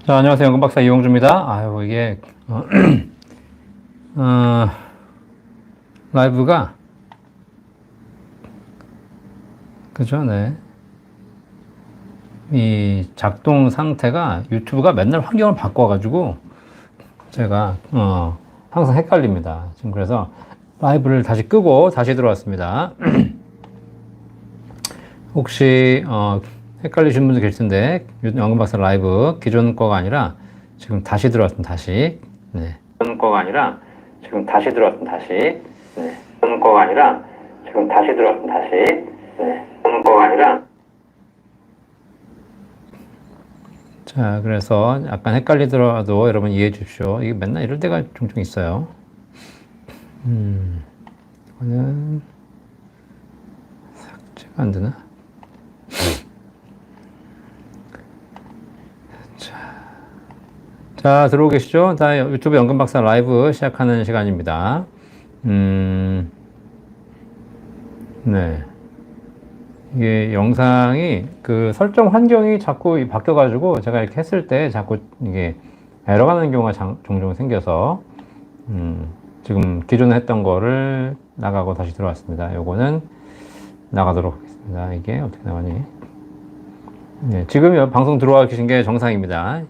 자, 안녕하세요. 연금박사 이용주입니다. 아유, 이게, 어, 라이브가, 그죠, 네. 이 작동 상태가 유튜브가 맨날 환경을 바꿔가지고, 제가, 항상 헷갈립니다. 지금 그래서 라이브를 다시 끄고 다시 들어왔습니다. 혹시, 헷갈리시는 분들 계실 텐데, 연금박사 라이브 기존 거가 아니라 지금 다시 들어왔습니다. 다시. 네. 기존 거가 아니라 지금 다시 들어왔습니다. 다시. 네. 기존 거가 아니라 지금 다시 들어왔습니다. 다시. 네. 기존 거가 아니라. 자, 그래서 약간 헷갈리더라도 여러분 이해해 주십시오. 이게 맨날 이럴 때가 종종 있어요. 이거는 삭제가 안 되나? 자, 들어오 계시죠? 자, 유튜브 연금박사 라이브 시작하는 시간입니다. 네. 이게 영상이 그 설정 환경이 자꾸 바뀌어가지고 제가 이렇게 했을 때 자꾸 이게 에러가 나는 경우가 종종 생겨서, 지금 기존에 했던 거를 나가고 다시 들어왔습니다. 요거는 나가도록 하겠습니다. 이게 어떻게 나가니? 네, 지금 방송 들어와 계신 게 정상입니다.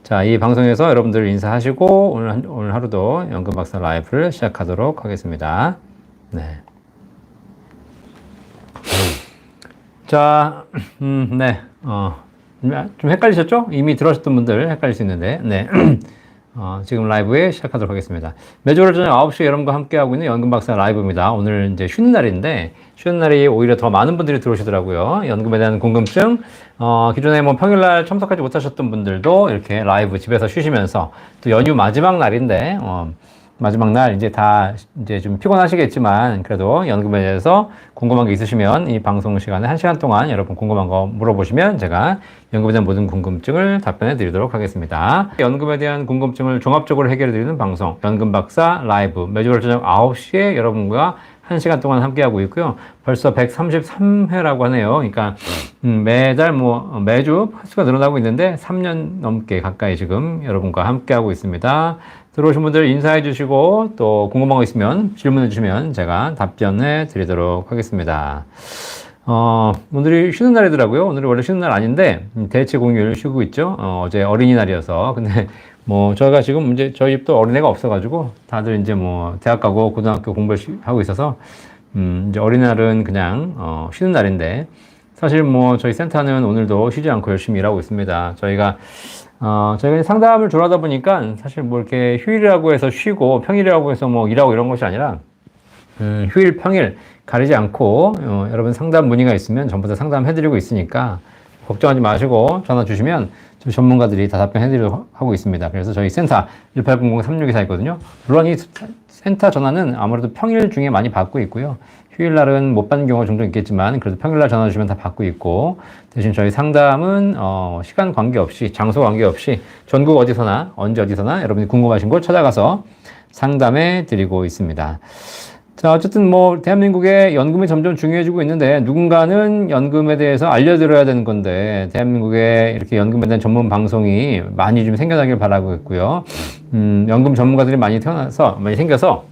자, 이 방송에서 여러분들 인사하시고 오늘 하루도 연금박사 라이브를 시작하도록 하겠습니다. 네. 자, 네. 좀 헷갈리셨죠? 이미 들으셨던 분들 헷갈릴 수 있는데, 네. 지금 라이브에 시작하도록 하겠습니다. 매주 월요일 저녁 9시에 여러분과 함께하고 있는 연금박사 라이브입니다. 오늘 이제 쉬는 날인데, 쉬는 날이 오히려 더 많은 분들이 들어오시더라고요. 연금에 대한 궁금증, 기존에 뭐 평일날 참석하지 못하셨던 분들도 이렇게 라이브 집에서 쉬시면서, 또 연휴 마지막 날인데, 마지막 날 이제 좀 피곤하시겠지만 그래도 연금에 대해서 궁금한 게 있으시면 이 방송 시간에 1시간 동안 여러분 궁금한 거 물어보시면 제가 연금에 대한 모든 궁금증을 답변해 드리도록 하겠습니다. 연금에 대한 궁금증을 종합적으로 해결해 드리는 방송 연금박사 라이브 매주 월요일 저녁 9시에 여러분과 1시간 동안 함께하고 있고요. 벌써 133회라고 하네요. 그러니까 매달 매주 횟수가 늘어나고 있는데 3년 넘게 가까이 지금 여러분과 함께하고 있습니다. 들어오신 분들 인사해 주시고 또 궁금한 거 있으면 질문해 주시면 제가 답변해 드리도록 하겠습니다. 오늘이 쉬는 날이더라고요. 오늘이 원래 쉬는 날 아닌데 대체 공휴일 쉬고 있죠. 어제 어린이날이어서. 근데 저희가 지금 이제 저희 집도 어린애가 없어가지고 다들 이제 대학 가고 고등학교 공부를 하고 있어서 이제 어린이날은 그냥 쉬는 날인데 사실 저희 센터는 오늘도 쉬지 않고 열심히 일하고 있습니다. 저희가 상담을 주로 하다 보니까 사실 이렇게 휴일이라고 해서 쉬고 평일이라고 해서 일하고 이런 것이 아니라 휴일, 평일 가리지 않고 여러분 상담 문의가 있으면 전부 다 상담해드리고 있으니까 걱정하지 마시고 전화 주시면 저희 전문가들이 다 답변해드리도록 하고 있습니다. 그래서 저희 센터 1800-3624 있거든요. 물론 이 센터 전화는 아무래도 평일 중에 많이 받고 있고요. 휴일날은 못 받는 경우가 종종 있겠지만 그래도 평일날 전화 주시면 다 받고 있고 대신 저희 상담은 시간 관계없이 장소 관계없이 전국 어디서나 언제 어디서나 여러분이 궁금하신 곳 찾아가서 상담해 드리고 있습니다. 자, 어쨌든 대한민국의 연금이 점점 중요해지고 있는데 누군가는 연금에 대해서 알려드려야 되는 건데 대한민국에 이렇게 연금에 대한 전문 방송이 많이 좀 생겨나길 바라고 있고요. 연금 전문가들이 많이 생겨서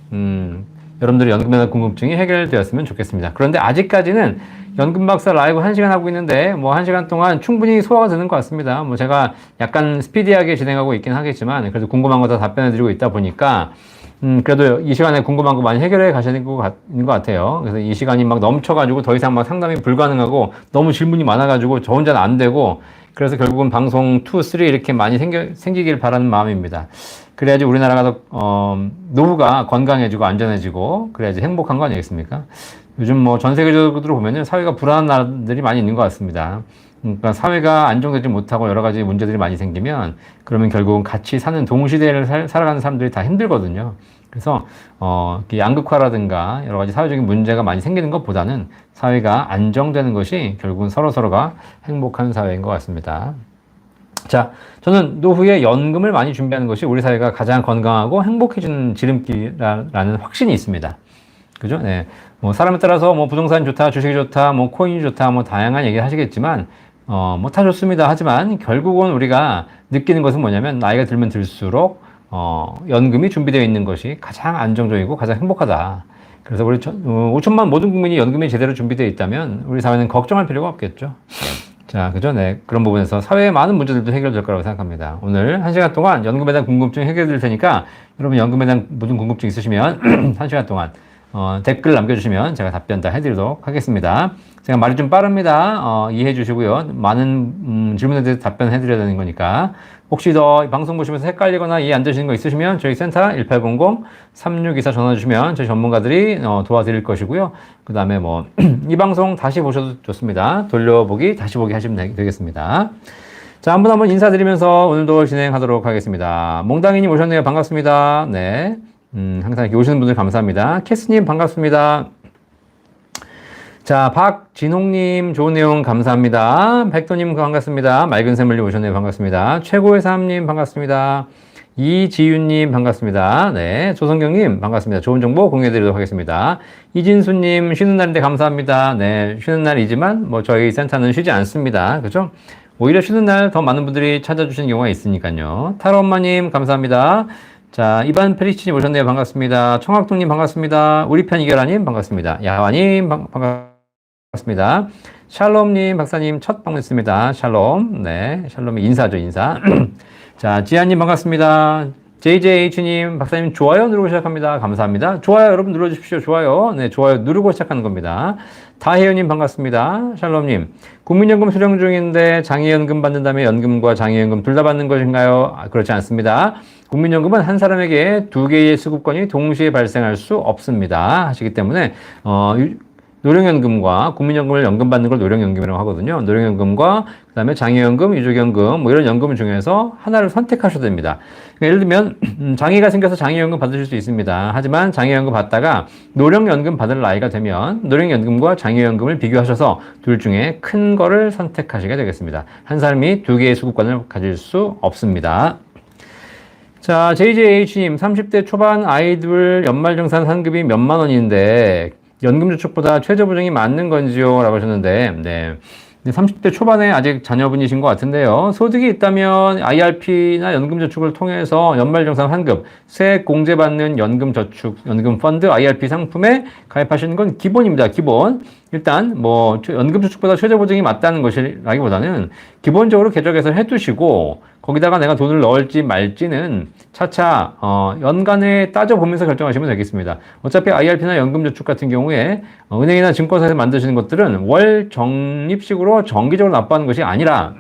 여러분들의 연금에 대한 궁금증이 해결되었으면 좋겠습니다. 그런데 아직까지는 연금박사 라이브 1시간 하고 있는데 1시간 동안 충분히 소화가 되는 것 같습니다. 제가 약간 스피디하게 진행하고 있긴 하겠지만 그래도 궁금한 거 다 답변해 드리고 있다 보니까 그래도 이 시간에 궁금한 거 많이 해결해 가시는 것 같아요. 그래서 이 시간이 넘쳐가지고 더 이상 상담이 불가능하고 너무 질문이 많아가지고 저 혼자는 안 되고 그래서 결국은 방송 2, 3 이렇게 많이 생기길 바라는 마음입니다. 그래야지 우리나라가 더, 노후가 건강해지고 안전해지고 그래야지 행복한 거 아니겠습니까? 요즘 전 세계적으로 보면은 사회가 불안한 나라들이 많이 있는 것 같습니다. 그러니까 사회가 안정되지 못하고 여러 가지 문제들이 많이 생기면 그러면 결국은 같이 사는 동시대를 살아가는 사람들이 다 힘들거든요. 그래서 양극화라든가 여러 가지 사회적인 문제가 많이 생기는 것보다는 사회가 안정되는 것이 결국은 서로가 행복한 사회인 것 같습니다. 자, 저는 노후에 연금을 많이 준비하는 것이 우리 사회가 가장 건강하고 행복해지는 지름길이라는 확신이 있습니다. 그죠? 네. 사람에 따라서 부동산이 좋다, 주식이 좋다, 코인이 좋다, 다양한 얘기 하시겠지만, 다 좋습니다. 하지만 결국은 우리가 느끼는 것은 뭐냐면 나이가 들면 들수록 연금이 준비되어 있는 것이 가장 안정적이고 가장 행복하다. 그래서 우리 5천만 모든 국민이 연금이 제대로 준비되어 있다면 우리 사회는 걱정할 필요가 없겠죠. 자, 그죠? 네. 그런 부분에서 사회의 많은 문제들도 해결될 거라고 생각합니다. 오늘 1시간 동안 연금에 대한 궁금증 해결될 테니까 여러분 연금에 대한 모든 궁금증 있으시면 1시간 동안 댓글 남겨주시면 제가 답변 다 해드리도록 하겠습니다. 제가 말이 좀 빠릅니다. 이해해 주시고요. 많은 질문에 대해서 답변해 드려야 되는 거니까 혹시 더 방송 보시면서 헷갈리거나 이해 안 되시는 거 있으시면 저희 센터 1800-3624 전화 주시면 저희 전문가들이 도와드릴 것이고요. 그 다음에 뭐 이 방송 다시 보셔도 좋습니다. 돌려보기, 다시 보기 하시면 되겠습니다. 자, 한 분 한 분 인사드리면서 오늘도 진행하도록 하겠습니다. 몽당이님 오셨네요. 반갑습니다. 네. 항상 이렇게 오시는 분들 감사합니다. 캐스님 반갑습니다. 자, 박진홍님 좋은 내용 감사합니다. 백도님 반갑습니다. 맑은 샘물님 오셨네요. 반갑습니다. 최고의 삶님 반갑습니다. 이지윤님 반갑습니다. 네, 조성경님 반갑습니다. 좋은 정보 공유해드리도록 하겠습니다. 이진수님 쉬는 날인데 감사합니다. 네, 쉬는 날이지만 뭐 저희 센터는 쉬지 않습니다. 그죠? 오히려 쉬는 날 더 많은 분들이 찾아주시는 경우가 있으니까요. 타로 엄마님 감사합니다. 자, 이반 페리치님 오셨네요. 반갑습니다. 청학동님 반갑습니다. 우리 편 이결아님 반갑습니다. 야화님 반갑습니다. 샬롬님 박사님 첫 방문했습니다. 샬롬. 네, 샬롬이 인사죠, 인사. 자, 지아님 반갑습니다. JJH님 박사님 좋아요 누르고 시작합니다. 감사합니다. 좋아요 여러분 눌러주십시오. 좋아요. 네, 좋아요 누르고 시작하는 겁니다. 다혜연님 반갑습니다. 샬롬님 국민연금 수령 중인데 장애연금 받는다면 연금과 장애연금 둘 다 받는 것인가요? 그렇지 않습니다. 국민연금은 한 사람에게 두 개의 수급권이 동시에 발생할 수 없습니다. 하시기 때문에 노령연금과 국민연금을 연금받는 걸 노령연금이라고 하거든요. 노령연금과 그 다음에 장애연금, 유족연금 뭐 이런 연금 중에서 하나를 선택하셔야 됩니다. 그러니까 예를 들면 장애가 생겨서 장애연금 받으실 수 있습니다. 하지만 장애연금 받다가 노령연금 받을 나이가 되면 노령연금과 장애연금을 비교하셔서 둘 중에 큰 거를 선택하시게 되겠습니다. 한 사람이 두 개의 수급권을 가질 수 없습니다. 자, JJH님 30대 초반 아이들 연말정산 환급이 몇만 원인데 연금저축보다 최저보증이 맞는 건지요? 라고 하셨는데, 네. 30대 초반에 아직 자녀분이신 것 같은데요. 소득이 있다면 IRP나 연금저축을 통해서 연말정산 환급, 세액 공제받는 연금저축, 연금펀드, IRP 상품에 가입하시는 건 기본입니다. 기본. 일단 뭐 연금저축보다 최저보증이 맞다는 것이라기보다는 기본적으로 계좌개설 해두시고 거기다가 내가 돈을 넣을지 말지는 차차 연간에 따져보면서 결정하시면 되겠습니다. 어차피 IRP나 연금저축 같은 경우에 은행이나 증권사에서 만드시는 것들은 월 적립식으로 정기적으로 납부하는 것이 아니라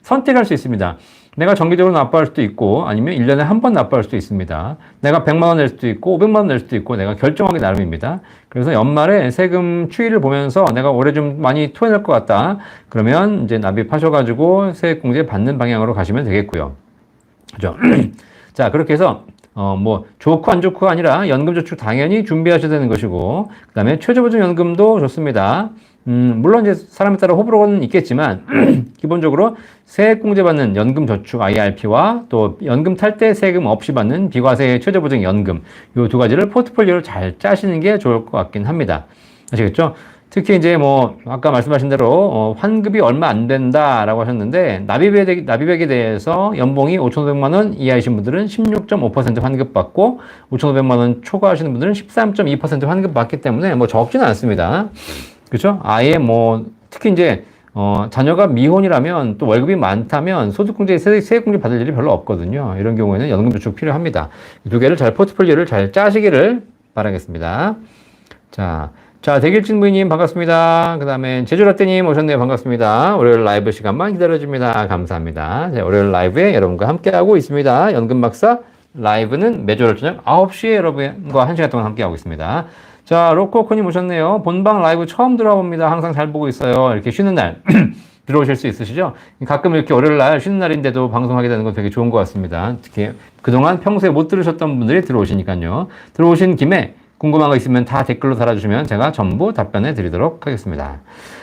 선택할 수 있습니다. 내가 정기적으로 납부할 수도 있고 아니면 1년에 한 번 납부할 수도 있습니다. 내가 100만 원 낼 수도 있고 500만 원 낼 수도 있고 내가 결정하기 나름입니다. 그래서 연말에 세금 추이를 보면서 내가 올해 좀 많이 토해낼 것 같다. 그러면 이제 납입하셔가지고 세액공제 받는 방향으로 가시면 되겠고요. 그죠? 자, 그렇게 해서 뭐 좋고 안 좋고가 아니라 연금저축 당연히 준비하셔야 되는 것이고 그 다음에 최저보증연금도 좋습니다. 물론 이제 사람에 따라 호불호는 있겠지만 기본적으로 세액공제 받는 연금저축 IRP와 또 연금 탈 때 세금 없이 받는 비과세 최저보증연금 이 두 가지를 포트폴리오를 잘 짜시는 게 좋을 것 같긴 합니다. 아시겠죠? 특히 이제 뭐 아까 말씀하신 대로 환급이 얼마 안 된다라고 하셨는데 납입액에 대해서 연봉이 5,500만 원 이하이신 분들은 16.5% 환급 받고 5,500만 원 초과하시는 분들은 13.2% 환급 받기 때문에 뭐 적지는 않습니다. 그렇죠? 아예 뭐 특히 이제 자녀가 미혼이라면 또 월급이 많다면 소득공제, 세액공제 받을 일이 별로 없거든요. 이런 경우에는 연금저축 필요합니다. 이 두 개를 잘 포트폴리오를 잘 짜시기를 바라겠습니다. 자, 대길진 부인님 반갑습니다. 그 다음에 제주라떼님 오셨네요. 반갑습니다. 월요일 라이브 시간만 기다려줍니다. 감사합니다. 자, 월요일 라이브에 여러분과 함께하고 있습니다. 연금박사 라이브는 매주 월요일 저녁 9시에 여러분과 1시간 동안 함께하고 있습니다. 자, 로코코님 오셨네요. 본방 라이브 처음 들어봅니다. 항상 잘 보고 있어요. 이렇게 쉬는 날 들어오실 수 있으시죠? 가끔 이렇게 월요일 날 쉬는 날인데도 방송하게 되는 건 되게 좋은 것 같습니다. 특히 그동안 평소에 못 들으셨던 분들이 들어오시니까요. 들어오신 김에 궁금한 거 있으면 다 댓글로 달아주시면 제가 전부 답변해 드리도록 하겠습니다.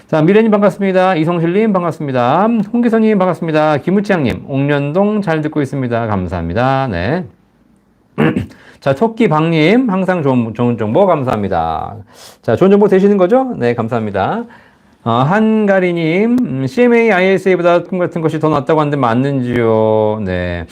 자, 미래님 반갑습니다. 이성실님 반갑습니다. 홍기선님 반갑습니다. 김우치양님, 옥년동 잘 듣고 있습니다. 감사합니다. 네. 자, 토끼방님, 항상 좋은 정보 감사합니다. 자, 좋은 정보 되시는 거죠? 네, 감사합니다. 한가리님, CMA, ISA보다 특금 같은 것이 더 낫다고 하는데 맞는지요? 네.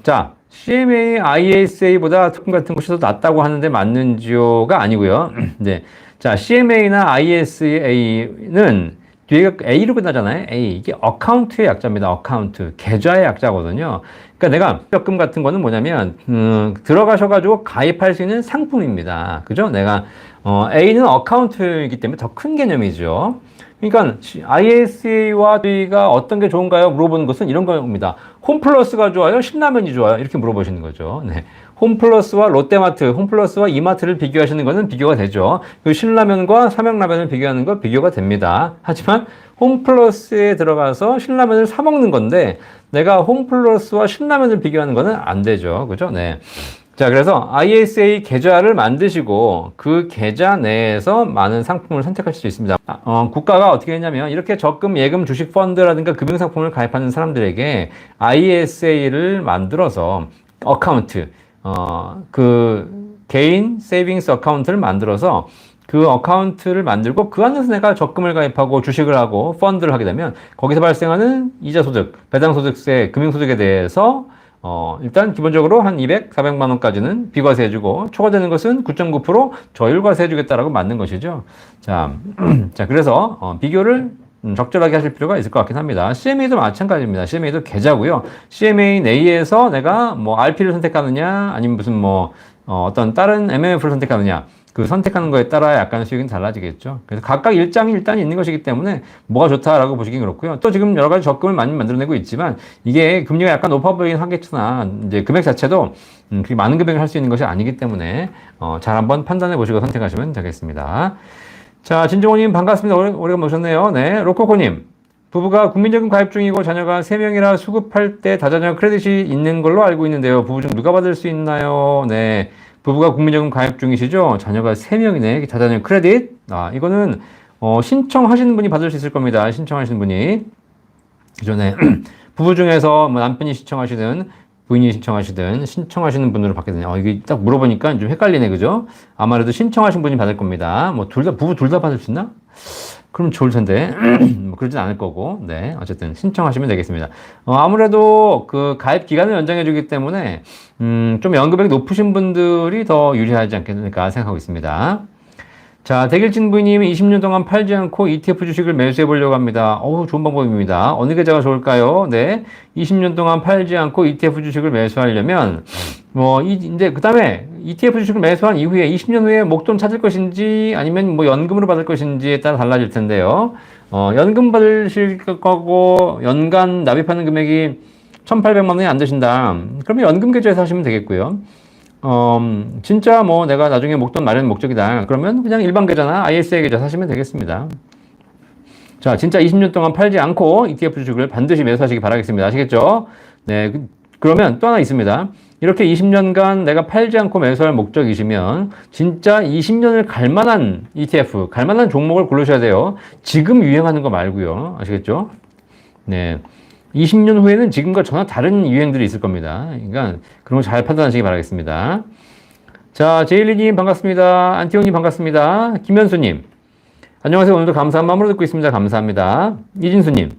자, CMA, ISA보다 특금 같은 것이 더 낫다고 하는데 맞는지요가 아니고요. 네. 자, CMA나 ISA는 뒤에가 A로 끝나잖아요. A. 이게 어카운트의 약자입니다. 어카운트. 계좌의 약자거든요. 그러니까 내가 적금 같은 거는 뭐냐면, 들어가셔가지고 가입할 수 있는 상품입니다. 그죠? 내가, A는 어카운트이기 때문에 더 큰 개념이죠. 그러니까 ISA와 B가 어떤 게 좋은가요? 물어보는 것은 이런 겁니다. 홈플러스가 좋아요? 신라면이 좋아요? 이렇게 물어보시는 거죠. 네. 홈플러스와 롯데마트, 홈플러스와 이마트를 비교하시는 것은 비교가 되죠. 그 신라면과 삼양라면을 비교하는 거 비교가 됩니다. 하지만 홈플러스에 들어가서 신라면을 사 먹는 건데 내가 홈플러스와 신라면을 비교하는 거는 안 되죠. 그죠? 네. 자, 그래서 ISA 계좌를 만드시고 그 계좌 내에서 많은 상품을 선택하실 수 있습니다. 국가가 어떻게 했냐면 이렇게 적금, 예금, 주식 펀드라든가 금융상품을 가입하는 사람들에게 ISA를 만들어서 어카운트, 그 개인 세이빙스 어카운트를 만들어서 그 어카운트를 만들고 그 안에서 내가 적금을 가입하고 주식을 하고 펀드를 하게 되면 거기서 발생하는 이자 소득, 배당 소득세, 금융 소득에 대해서 일단 기본적으로 한 200, 400만 원까지는 비과세 해주고 초과되는 것은 9.9% 저율과세 해주겠다라고 맞는 것이죠. 자, 자 그래서 비교를 적절하게 하실 필요가 있을 것 같긴 합니다. CMA도 마찬가지입니다. CMA도 계좌고요. CMA 내에서 내가 뭐 RP를 선택하느냐 아니면 무슨 뭐 어떤 다른 MMF를 선택하느냐 그 선택하는 거에 따라 약간 수익은 달라지겠죠. 그래서 각각 일장이 일단 있는 것이기 때문에 뭐가 좋다라고 보시긴 그렇고요. 또 지금 여러 가지 적금을 많이 만들어내고 있지만 이게 금리가 약간 높아 보이긴 하겠으나 이제 금액 자체도 그렇게 많은 금액을 할 수 있는 것이 아니기 때문에 잘 한번 판단해 보시고 선택하시면 되겠습니다. 자, 진종호님 반갑습니다. 오래간만에 오셨네요. 네, 로코코님. 부부가 국민연금 가입 중이고 자녀가 3명이라 수급할 때 다자녀 크레딧이 있는 걸로 알고 있는데요. 부부 중 누가 받을 수 있나요? 네. 부부가 국민연금 가입 중이시죠? 자녀가 3명이네. 다자녀 크레딧. 이거는, 신청하시는 분이 받을 수 있을 겁니다. 신청하시는 분이. 기존에 부부 중에서 뭐 남편이 신청하시든 부인이 신청하시든 신청하시는 분으로 받게 되냐. 이게 딱 물어보니까 좀 헷갈리네. 그죠? 아무래도 신청하신 분이 받을 겁니다. 뭐 부부 둘 다 받을 수 있나? 그럼 좋을 텐데. 뭐 그러진 않을 거고. 네. 어쨌든 신청하시면 되겠습니다. 아무래도 그 가입 기간을 연장해 주기 때문에, 좀 연금액이 높으신 분들이 더 유리하지 않겠는가 생각하고 있습니다. 자, 백일진 부인님이 20년 동안 팔지 않고 ETF 주식을 매수해 보려고 합니다. 좋은 방법입니다. 어느 계좌가 좋을까요? 네. 20년 동안 팔지 않고 ETF 주식을 매수하려면, 이제, 그 다음에 ETF 주식을 매수한 이후에 20년 후에 목돈 찾을 것인지 아니면 뭐 연금으로 받을 것인지에 따라 달라질 텐데요. 연금 받으실 거고 연간 납입하는 금액이 1,800만 원이 안 되신다. 그러면 연금 계좌에서 하시면 되겠고요. 진짜 뭐 내가 나중에 목돈 마련 목적이다. 그러면 그냥 일반 계좌나 ISA 계좌 사시면 되겠습니다. 자, 진짜 20년 동안 팔지 않고 ETF 주식을 반드시 매수하시기 바라겠습니다. 아시겠죠? 네. 그러면 또 하나 있습니다. 이렇게 20년간 내가 팔지 않고 매수할 목적이시면 진짜 20년을 갈 만한 ETF, 갈 만한 종목을 고르셔야 돼요. 지금 유행하는 거 말고요. 아시겠죠? 네. 20년 후에는 지금과 전혀 다른 유행들이 있을 겁니다. 그러니까 그런 거 잘 판단하시기 바라겠습니다. 자, 제일리님 반갑습니다. 안티오님 반갑습니다. 김현수님. 안녕하세요. 오늘도 감사한 마음으로 듣고 있습니다. 감사합니다. 이진수님.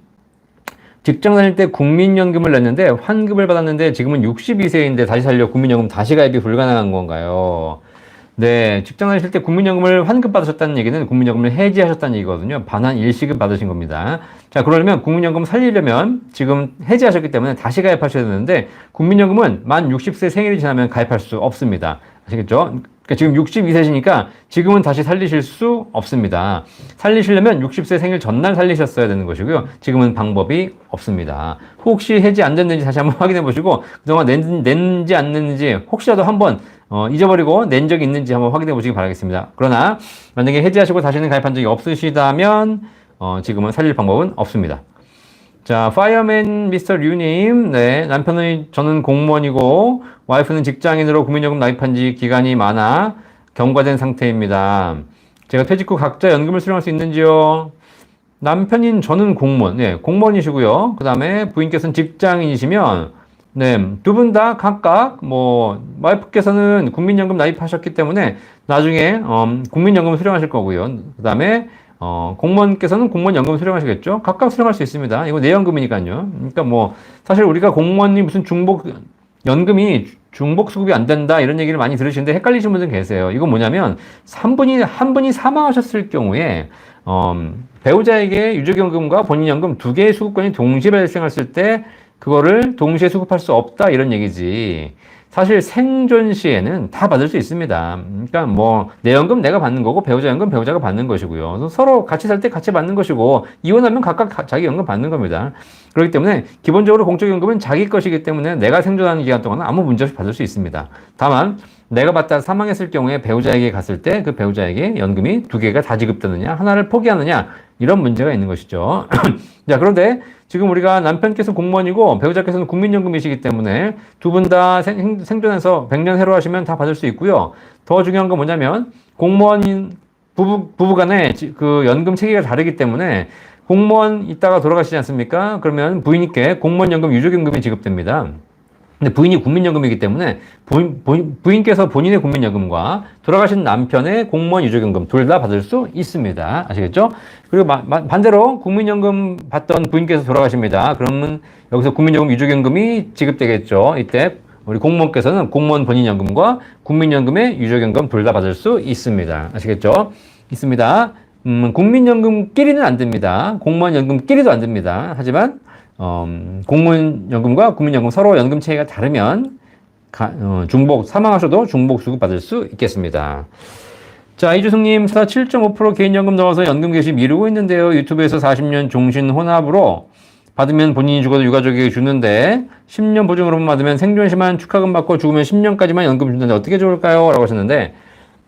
직장 다닐 때 국민연금을 냈는데 환급을 받았는데 지금은 62세인데 다시 살려 국민연금 다시 가입이 불가능한 건가요? 네, 직장 다니실 때 국민연금을 환급받으셨다는 얘기는 국민연금을 해지하셨다는 얘기거든요. 반환 일시급 받으신 겁니다. 자, 그러려면 국민연금 살리려면 지금 해지하셨기 때문에 다시 가입하셔야 되는데 국민연금은 만 60세 생일이 지나면 가입할 수 없습니다. 아시겠죠? 그러니까 지금 62세시니까 지금은 다시 살리실 수 없습니다. 살리시려면 60세 생일 전날 살리셨어야 되는 것이고요. 지금은 방법이 없습니다. 혹시 해지 안 됐는지 다시 한번 확인해 보시고 그동안 낸지 안 냈는지 혹시라도 한번 잊어버리고 낸 적이 있는지 한번 확인해 보시기 바라겠습니다. 그러나 만약에 해지하시고 다시는 가입한 적이 없으시다면 지금은 살릴 방법은 없습니다. 자, 파이어맨 미스터 류님, 네, 저는 공무원이고 와이프는 직장인으로 국민연금 나입한 지 기간이 많아 경과된 상태입니다. 제가 퇴직 후 각자 연금을 수령할 수 있는지요? 남편인 저는 공무원, 네, 공무원이시고요. 그 다음에 부인께서는 직장인이시면 네, 두 분 다 각각 와이프께서는 국민연금 나입하셨기 때문에 나중에 국민연금 수령하실 거고요. 그 다음에 공무원께서는 공무원 연금 수령하시겠죠? 각각 수령할 수 있습니다. 이거 내연금이니까요. 그러니까 뭐, 사실 우리가 공무원이 무슨 연금이 중복 수급이 안 된다 이런 얘기를 많이 들으시는데 헷갈리시는 분들 계세요. 이건 뭐냐면, 한 분이 사망하셨을 경우에, 배우자에게 유족연금과 본인연금 두 개의 수급권이 동시에 발생했을 때, 그거를 동시에 수급할 수 없다 이런 얘기지. 사실 생존 시에는 다 받을 수 있습니다. 그러니까 뭐 내 연금 내가 받는 거고 배우자 연금 배우자가 받는 것이고요. 서로 같이 살 때 같이 받는 것이고 이혼하면 각각 자기 연금 받는 겁니다. 그렇기 때문에 기본적으로 공적연금은 자기 것이기 때문에 내가 생존하는 기간 동안은 아무 문제 없이 받을 수 있습니다. 다만 내가 받다 사망했을 경우에 배우자에게 갔을 때 그 배우자에게 연금이 두 개가 다 지급되느냐 하나를 포기하느냐 이런 문제가 있는 것이죠. 자, 그런데 지금 우리가 남편께서 공무원이고 배우자께서는 국민연금이시기 때문에 두 분 다 생존해서 100년 해로 하시면 다 받을 수 있고요. 더 중요한 건 뭐냐면 공무원인 부부 간에 그 연금 체계가 다르기 때문에 공무원 있다가 돌아가시지 않습니까? 그러면 부인께 공무원연금 유족연금이 지급됩니다. 근데 부인이 국민연금이기 때문에 부인께서 본인의 국민연금과 돌아가신 남편의 공무원 유족연금 둘 다 받을 수 있습니다. 아시겠죠? 그리고 반대로 국민연금 받던 부인께서 돌아가십니다. 그러면 여기서 국민연금 유족연금이 지급되겠죠. 이때 우리 공무원께서는 공무원 본인연금과 국민연금의 유족연금 둘 다 받을 수 있습니다. 아시겠죠? 있습니다. 국민연금끼리는 안 됩니다. 공무원연금끼리도 안 됩니다. 하지만 공무원연금과 국민연금 서로 연금 체계가 다르면 사망하셔도 중복 수급 받을 수 있겠습니다. 자, 이주승님, 7.5% 개인연금 넣어서 연금 개시 미루고 있는데요. 유튜브에서 40년 종신 혼합으로 받으면 본인이 죽어도 유가족에게 주는데 10년 보증으로만 받으면 생존 시만 축하금 받고 죽으면 10년까지만 연금 준다는데 어떻게 좋을까요? 라고 하셨는데,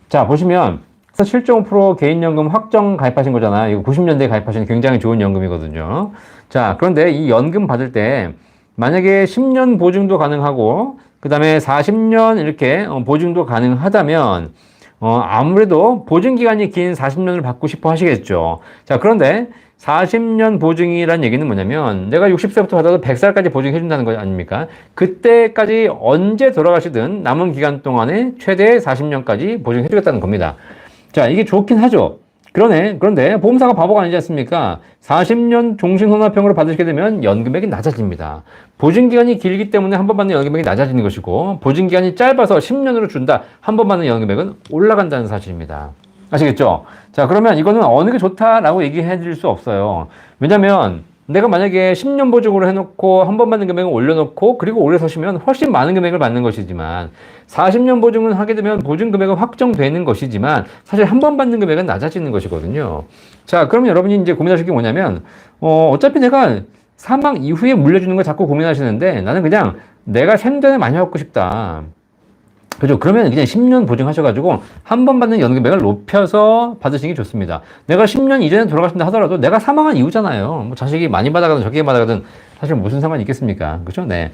자, 보시면 7.5% 개인연금 확정 가입하신 거잖아요. 이거 90년대에 가입하신 굉장히 좋은 연금이거든요. 자, 그런데 이 연금 받을 때 만약에 10년 보증도 가능하고 그 다음에 40년 이렇게 보증도 가능하다면 아무래도 보증기간이 긴 40년을 받고 싶어 하시겠죠. 자, 그런데 40년 보증이란 얘기는 뭐냐면 내가 60세부터 받아도 100살까지 보증해준다는 거 아닙니까? 그때까지 언제 돌아가시든 남은 기간 동안에 최대 40년까지 보증해주겠다는 겁니다. 자, 이게 좋긴 하죠. 그런데 보험사가 바보가 아니지 않습니까? 40년 종신혼합형으로 받으시게 되면 연금액이 낮아집니다. 보증기간이 길기 때문에 한 번 받는 연금액이 낮아지는 것이고 보증기간이 짧아서 10년으로 준다. 한 번 받는 연금액은 올라간다는 사실입니다. 아시겠죠? 자, 그러면 이거는 어느 게 좋다라고 얘기해 드릴 수 없어요. 왜냐면 내가 만약에 10년 보증으로 해놓고 한 번 받는 금액을 올려놓고 그리고 오래 서시면 훨씬 많은 금액을 받는 것이지만 40년 보증을 하게 되면 보증 금액은 확정되는 것이지만 사실 한 번 받는 금액은 낮아지는 것이거든요. 자, 그러면 여러분이 이제 고민하실 게 뭐냐면 어차피 내가 사망 이후에 물려주는 걸 자꾸 고민하시는데 나는 그냥 내가 생전에 많이 받고 싶다. 그죠? 그러면 그냥 10년 보증하셔가지고 한 번 받는 연금액을 높여서 받으시는 게 좋습니다. 내가 10년 이전에 돌아가신다 하더라도 내가 사망한 이후잖아요. 뭐 자식이 많이 받아가든 적게 받아가든 사실 무슨 상관이 있겠습니까? 그죠? 네.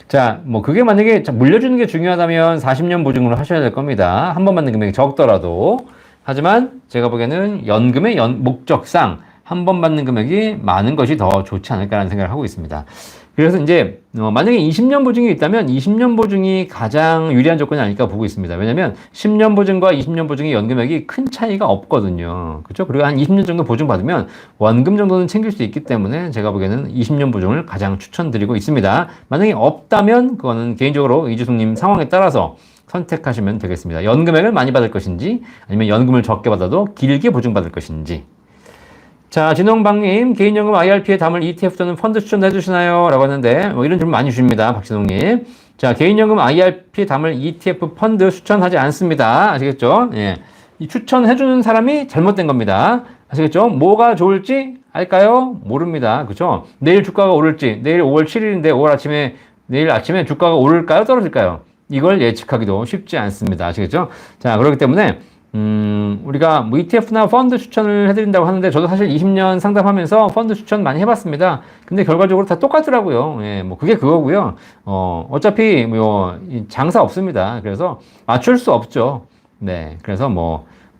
자, 뭐 그게 만약에 물려주는 게 중요하다면 40년 보증으로 하셔야 될 겁니다. 한 번 받는 금액이 적더라도. 하지만 제가 보기에는 연금의 목적상 한 번 받는 금액이 많은 것이 더 좋지 않을까라는 생각을 하고 있습니다. 그래서 이제 만약에 20년 보증이 있다면 20년 보증이 가장 유리한 조건이 아닐까 보고 있습니다. 왜냐하면 10년 보증과 20년 보증의 연금액이 큰 차이가 없거든요. 그렇죠? 그리고 한 20년 정도 보증 받으면 원금 정도는 챙길 수 있기 때문에 제가 보기에는 20년 보증을 가장 추천드리고 있습니다. 만약에 없다면 그거는 개인적으로 이주승님 상황에 따라서 선택하시면 되겠습니다. 연금액을 많이 받을 것인지 아니면 연금을 적게 받아도 길게 보증받을 것인지. 자, 진홍방님, 개인연금 IRP에 담을 ETF 또는 펀드 추천해 주시나요? 라고 하는데, 이런 질문 많이 주십니다. 박진홍님. 자, 개인연금 IRP에 담을 ETF 펀드 추천하지 않습니다. 아시겠죠? 예. 이 추천해주는 사람이 잘못된 겁니다. 아시겠죠? 뭐가 좋을지 알까요? 모릅니다. 그죠? 내일 주가가 오를지, 내일 5월 7일인데 내일 아침에 주가가 오를까요? 떨어질까요? 이걸 예측하기도 쉽지 않습니다. 아시겠죠? 자, 그렇기 때문에, 우리가 뭐 ETF나 펀드 추천을 해드린다고 하는데 저도 사실 20년 상담하면서 펀드 추천 많이 해봤습니다. 근데 결과적으로 다 똑같더라고요. 예, 뭐 그게 그거고요. 어차피 장사 없습니다. 그래서 맞출 수 없죠. 네, 그래서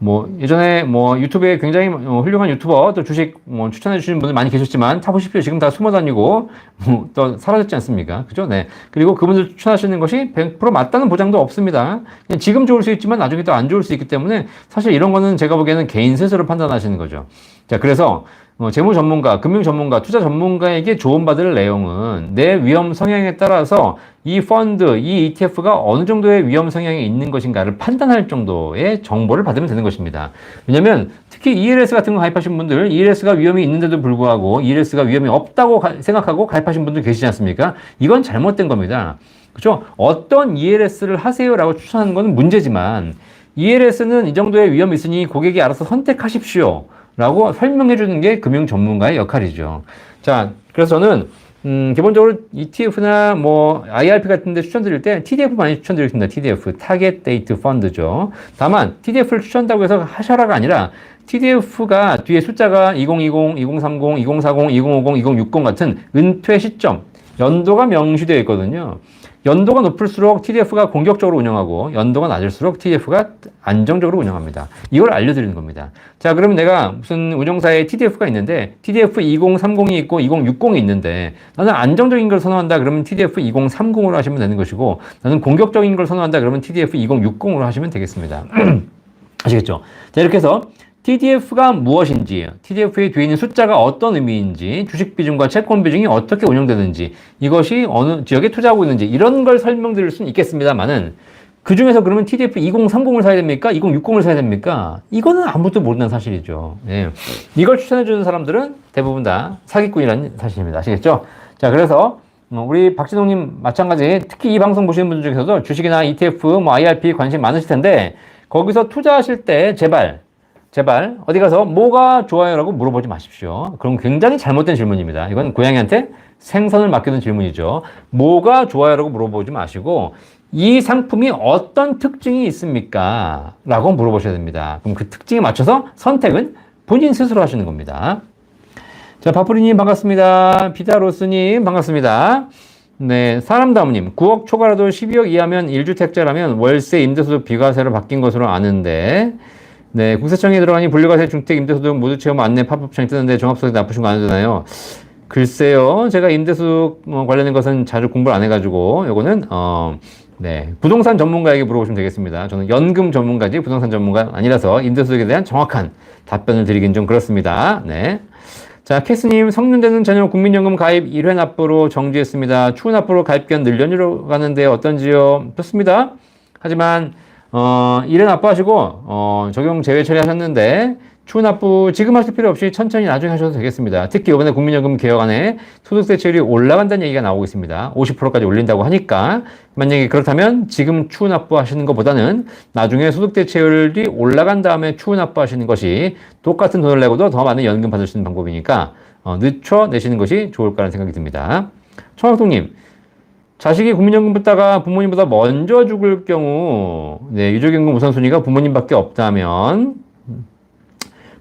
뭐 예전에 뭐 유튜브에 굉장히 훌륭한 유튜버 또 주식 뭐 추천해 주시는 분들 많이 계셨지만 타보십시오. 지금 다 숨어 다니고 또 사라졌지 않습니까? 그죠? 네. 그리고 그분들 추천하시는 것이 100% 맞다는 보장도 없습니다. 그냥 지금 좋을 수 있지만 나중에 또 안 좋을 수 있기 때문에 사실 이런 거는 제가 보기에는 개인 스스로 판단하시는 거죠. 자, 그래서 재무 전문가, 금융 전문가, 투자 전문가에게 조언받을 내용은 내 위험 성향에 따라서 이 펀드, 이 ETF가 어느 정도의 위험 성향이 있는 것인가를 판단할 정도의 정보를 받으면 되는 것입니다. 왜냐면 특히 ELS 같은 거 가입하신 분들, ELS가 위험이 있는데도 불구하고 ELS가 위험이 없다고 생각하고 가입하신 분들 계시지 않습니까? 이건 잘못된 겁니다. 그렇죠? 어떤 ELS를 하세요라고 추천하는 건 문제지만 ELS는 이 정도의 위험이 있으니 고객이 알아서 선택하십시오. 라고 설명해 주는 게 금융 전문가의 역할이죠. 자, 그래서 저는, 기본적으로 ETF나 뭐 IRP 같은 데 추천드릴 때 TDF 많이 추천드리겠습니다. TDF, Target Date Fund죠. 다만, TDF를 추천한다고 해서 하셔라가 아니라 TDF가 뒤에 숫자가 2020, 2030, 2040, 2050, 2060 같은 은퇴 시점, 연도가 명시되어 있거든요. 연도가 높을수록 TDF가 공격적으로 운영하고 연도가 낮을수록 TDF가 안정적으로 운영합니다. 이걸 알려드리는 겁니다. 자, 그러면 내가 무슨 운영사에 TDF가 있는데 TDF 2030이 있고 2060이 있는데 나는 안정적인 걸 선호한다 그러면 TDF 2030으로 하시면 되는 것이고 나는 공격적인 걸 선호한다 그러면 TDF 2060으로 하시면 되겠습니다. 아시겠죠? 자, 이렇게 해서 TDF가 무엇인지, TDF의 뒤에 있는 숫자가 어떤 의미인지, 주식 비중과 채권 비중이 어떻게 운영되는지, 이것이 어느 지역에 투자하고 있는지, 이런 걸 설명드릴 수는 있겠습니다만은, 그 중에서 그러면 TDF 2030을 사야 됩니까? 2060을 사야 됩니까? 이거는 아무것도 모르는 사실이죠. 예. 이걸 추천해주는 사람들은 대부분 다 사기꾼이라는 사실입니다. 아시겠죠? 자, 그래서, 우리 박진홍님 마찬가지, 특히 이 방송 보시는 분들 중에서도 주식이나 ETF, 뭐 IRP 관심 많으실 텐데, 거기서 투자하실 때 제발 어디 가서 뭐가 좋아요라고 물어보지 마십시오. 그럼 굉장히 잘못된 질문입니다. 이건 고양이한테 생선을 맡기는 질문이죠. 뭐가 좋아요라고 물어보지 마시고 이 상품이 어떤 특징이 있습니까? 라고 물어보셔야 됩니다. 그럼 그 특징에 맞춰서 선택은 본인 스스로 하시는 겁니다. 자, 바프리님 반갑습니다. 비다로스님 반갑습니다. 네, 사람다우님 9억 초과라도 12억 이하면 1주택자라면 월세 임대소득 비과세로 바뀐 것으로 아는데 네, 국세청에 들어가니 분류과세, 중택, 임대소득 모두 채우면 안내 팝업창이 뜨는데 종합소득 나쁘신 거 안 하잖아요. 글쎄요, 제가 임대소득 관련된 것은 자주 공부를 안 해가지고 요거는 네, 부동산 전문가에게 물어보시면 되겠습니다. 저는 연금 전문가지 부동산 전문가 아니라서 임대소득에 대한 정확한 답변을 드리긴 좀 그렇습니다. 네. 자, 캐스님, 성년되는 자녀 국민연금 가입 1회 납부로 정지했습니다. 추후 납부로 가입 기한 늘려주러 가는데 어떤지요? 좋습니다. 하지만 1회 납부하시고, 적용 제외 처리하셨는데, 추후 납부 지금 하실 필요 없이 천천히 나중에 하셔도 되겠습니다. 특히 이번에 국민연금 개혁안에 소득세 체율이 올라간다는 얘기가 나오고 있습니다. 50%까지 올린다고 하니까, 만약에 그렇다면 지금 추후 납부하시는 것보다는 나중에 소득세 체율이 올라간 다음에 추후 납부하시는 것이 똑같은 돈을 내고도 더 많은 연금 받을 수 있는 방법이니까, 늦춰 내시는 것이 좋을 거라는 생각이 듭니다. 청학동님, 자식이 국민연금 붙다가 부모님보다 먼저 죽을 경우, 네, 유족연금 우선순위가 부모님밖에 없다면,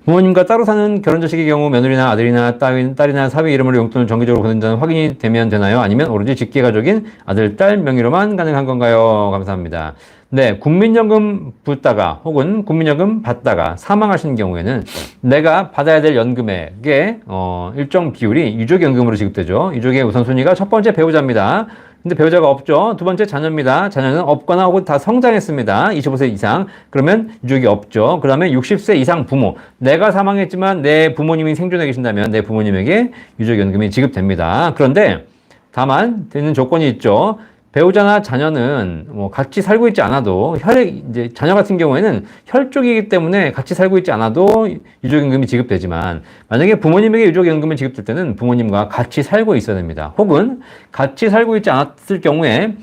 부모님과 따로 사는 결혼자식의 경우 며느리나 아들이나 딸이나 사위 이름으로 용돈을 정기적으로 보낸다는 확인이 되면 되나요? 아니면 오로지 직계가족인 아들, 딸 명의로만 가능한 건가요? 감사합니다. 네, 국민연금 붙다가 혹은 국민연금 받다가 사망하신 경우에는 내가 받아야 될 연금액의 일정 비율이 유족연금으로 지급되죠. 유족의 우선순위가 첫 번째 배우자입니다. 근데 배우자가 없죠. 두 번째 자녀입니다. 자녀는 없거나 혹은 다 성장했습니다. 25세 이상. 그러면 유족이 없죠. 그 다음에 60세 이상 부모. 내가 사망했지만 내 부모님이 생존해 계신다면 내 부모님에게 유족연금이 지급됩니다. 그런데 다만 되는 조건이 있죠. 배우자나 자녀는 뭐 같이 살고 있지 않아도 이제 자녀 같은 경우에는 혈족이기 때문에 같이 살고 있지 않아도 유족연금이 지급되지만 만약에 부모님에게 유족연금이 지급될 때는 부모님과 같이 살고 있어야 됩니다. 혹은 같이 살고 있지 않았을 경우에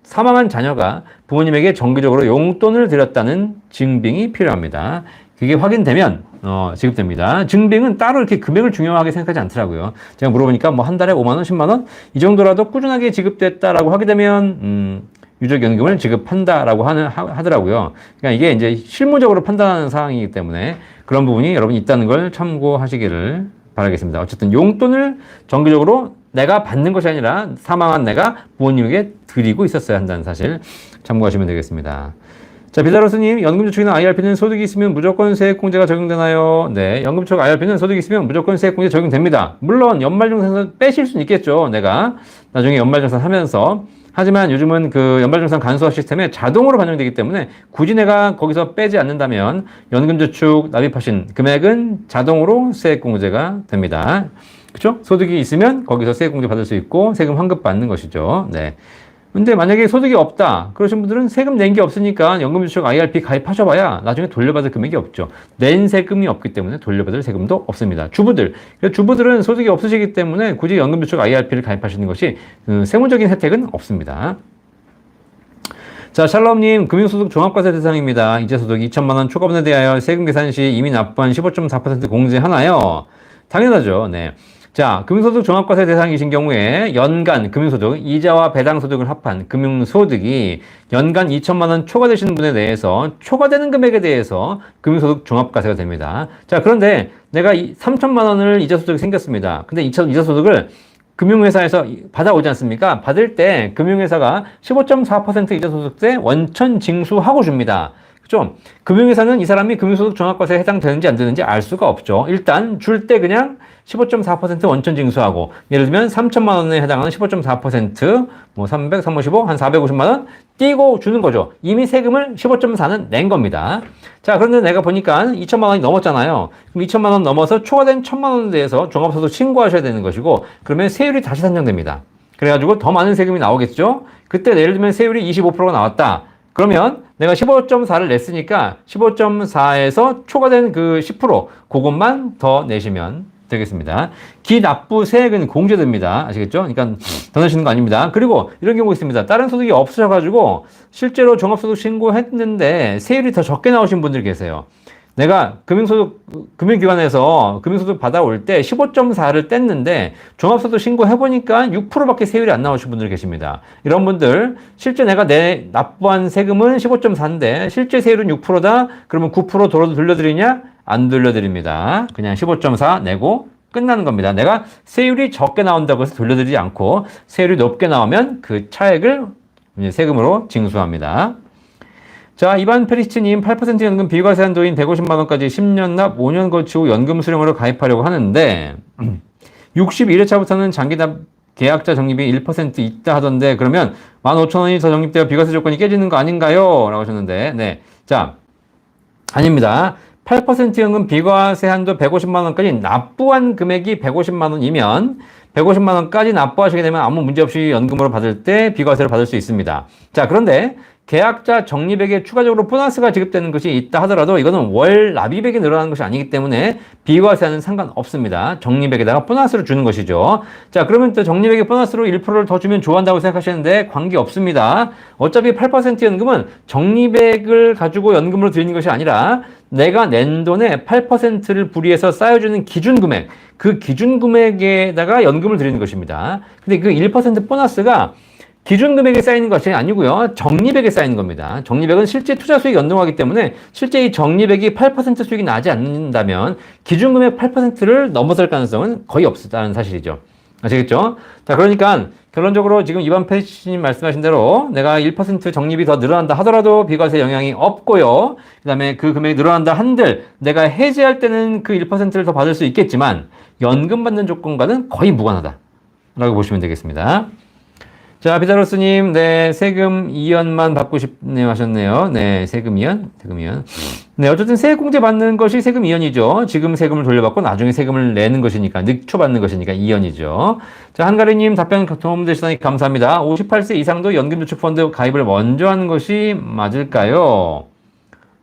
사망한 자녀가 부모님에게 정기적으로 용돈을 드렸다는 증빙이 필요합니다. 그게 확인되면 지급됩니다. 증빙은 따로 이렇게 금액을 중요하게 생각하지 않더라고요. 제가 물어보니까 뭐 한 달에 5만 원, 10만 원 이 정도라도 꾸준하게 지급됐다라고 하게 되면 유족연금을 지급한다라고 하더라고요. 그러니까 이게 이제 실무적으로 판단하는 사항이기 때문에 그런 부분이 여러분이 있다는 걸 참고하시기를 바라겠습니다. 어쨌든 용돈을 정기적으로 내가 받는 것이 아니라 사망한 내가 부모님에게 드리고 있었어야 한다는 사실 참고하시면 되겠습니다. 자, 비다로스님, 연금저축이나 IRP는 소득이 있으면 무조건 세액공제가 적용되나요? 네, 연금저축 IRP는 소득이 있으면 무조건 세액공제 적용됩니다. 물론 연말정산 빼실 수는 있겠죠. 내가 나중에 연말정산 하면서. 하지만 요즘은 그 연말정산 간소화 시스템에 자동으로 반영되기 때문에 굳이 내가 거기서 빼지 않는다면 연금저축 납입하신 금액은 자동으로 세액공제가 됩니다. 그죠? 소득이 있으면 거기서 세액공제 받을 수 있고 세금 환급 받는 것이죠. 네. 근데 만약에 소득이 없다 그러신 분들은 세금 낸 게 없으니까 연금저축 IRP 가입하셔봐야 나중에 돌려받을 금액이 없죠. 낸 세금이 없기 때문에 돌려받을 세금도 없습니다. 주부들은 소득이 없으시기 때문에 굳이 연금저축 IRP를 가입하시는 것이 세무적인 혜택은 없습니다. 자, 샬롬님, 금융소득 종합과세 대상입니다. 이자소득 2천만 원 초과분에 대하여 세금 계산 시 이미 납부한 15.4% 공제하나요? 당연하죠. 네. 자, 금융소득 종합과세 대상이신 경우에 연간 금융소득, 이자와 배당소득을 합한 금융소득이 연간 2천만 원 초과되시는 분에 대해서 초과되는 금액에 대해서 금융소득 종합과세가 됩니다. 자, 그런데 내가 3천만 원을 이자소득이 생겼습니다. 근데 이자소득을 금융회사에서 받아오지 않습니까? 받을 때 금융회사가 15.4% 이자소득 때 원천 징수하고 줍니다. 그죠? 금융회사는 이 사람이 금융소득 종합과세에 해당되는지 안 되는지 알 수가 없죠. 일단 줄 때 그냥 15.4% 원천 징수하고 예를 들면 3천만 원에 해당하는 15.4% 뭐 300, 355, 한 450만 원 띄고 주는 거죠. 이미 세금을 15.4는 낸 겁니다. 자, 그런데 내가 보니까 2천만 원이 넘었잖아요. 그럼 2천만 원 넘어서 초과된 1천만 원에 대해서 종합소득 신고하셔야 되는 것이고 그러면 세율이 다시 산정됩니다. 그래가지고 더 많은 세금이 나오겠죠. 그때 예를 들면 세율이 25%가 나왔다. 그러면 내가 15.4를 냈으니까 15.4에서 초과된 그 10% 그것만 더 내시면 되겠습니다. 기납부세액은 공제됩니다. 아시겠죠? 그러니까 더 내시는 거 아닙니다. 그리고 이런 경우 있습니다. 다른 소득이 없으셔가지고 실제로 종합소득 신고했는데 세율이 더 적게 나오신 분들이 계세요. 내가 금융기관에서 금융소득 받아올 때 15.4를 뗐는데 종합소득 신고해보니까 6%밖에 세율이 안 나오신 분들 계십니다. 이런 분들 실제 내가 납부한 세금은 15.4인데 실제 세율은 6%다? 그러면 9% 돌려드리냐? 안 돌려드립니다. 그냥 15.4 내고 끝나는 겁니다. 내가 세율이 적게 나온다고 해서 돌려드리지 않고 세율이 높게 나오면 그 차액을 세금으로 징수합니다. 자, 이반 페리스님 8% 연금 비과세 한도인 150만 원까지 10년 납 5년 거치고 연금 수령으로 가입하려고 하는데 61회차부터는 장기납 계약자 적립이 1% 있다 하던데 그러면 15,000원이 더 적립되어 비과세 조건이 깨지는 거 아닌가요? 라고 하셨는데 네. 자, 아닙니다. 8% 연금 비과세 한도 150만 원까지 납부한 금액이 150만 원이면 150만 원까지 납부하시게 되면 아무 문제 없이 연금으로 받을 때 비과세를 받을 수 있습니다. 자, 그런데 계약자 적립액에 추가적으로 보너스가 지급되는 것이 있다 하더라도 이거는 월 납입액이 늘어나는 것이 아니기 때문에 비과세와는 상관없습니다. 적립액에다가 보너스를 주는 것이죠. 자, 그러면 또 적립액에 보너스로 1%를 더 주면 좋아한다고 생각하시는데 관계없습니다. 어차피 8% 연금은 적립액을 가지고 연금으로 드리는 것이 아니라 내가 낸 돈의 8%를 불이해서 쌓여주는 기준금액, 그 기준금액에다가 연금을 드리는 것입니다. 근데 그 1% 보너스가 기준금액에 쌓이는 것이 아니고요. 적립액에 쌓이는 겁니다. 적립액은 실제 투자 수익이 연동하기 때문에 실제 이 적립액이 8% 수익이 나지 않는다면 기준금액 8%를 넘어설 가능성은 거의 없다는 사실이죠. 아시겠죠? 자, 그러니까 결론적으로 지금 이반 페이지님 말씀하신 대로 내가 1% 적립이 더 늘어난다 하더라도 비과세 영향이 없고요. 그 다음에 그 금액이 늘어난다 한들 내가 해지할 때는 그 1%를 더 받을 수 있겠지만 연금 받는 조건과는 거의 무관하다 라고 보시면 되겠습니다. 자, 비자로스님, 네, 세금 2연만 받고 싶네요 하셨네요. 네, 세금 2연. 네, 어쨌든 세액공제 받는 것이 세금 2연이죠. 지금 세금을 돌려받고 나중에 세금을 내는 것이니까, 늦춰받는 것이니까 2연이죠. 자, 한가리님 답변 도움되시다니 감사합니다. 58세 이상도 연금저축펀드 가입을 먼저 하는 것이 맞을까요?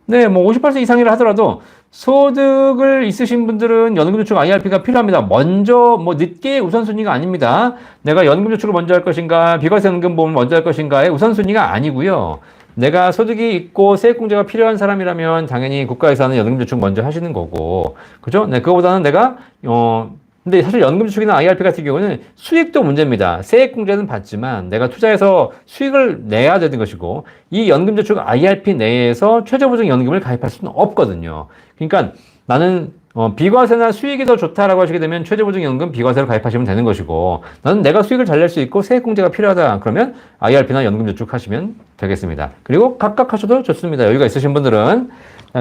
네, 뭐 58세 이상이라 하더라도 소득을 있으신 분들은 연금저축 IRP가 필요합니다. 먼저 뭐 늦게 우선순위가 아닙니다. 내가 연금저축을 먼저 할 것인가 비과세연금보험을 먼저 할 것인가의 우선순위가 아니고요. 내가 소득이 있고 세액공제가 필요한 사람이라면 당연히 국가에서 하는 연금저축 먼저 하시는 거고 그죠? 네, 그거보다는 내가 근데 사실 연금저축이나 IRP 같은 경우는 수익도 문제입니다. 세액공제는 받지만 내가 투자해서 수익을 내야 되는 것이고 이 연금저축 IRP 내에서 최저보장연금을 가입할 수는 없거든요. 그러니까 나는 비과세나 수익이 더 좋다라고 하시게 되면 최저보증연금 비과세를 가입하시면 되는 것이고, 나는 내가 수익을 잘 낼 수 있고 세액공제가 필요하다 그러면 IRP나 연금저축하시면 되겠습니다. 그리고 각각 하셔도 좋습니다. 여유가 있으신 분들은.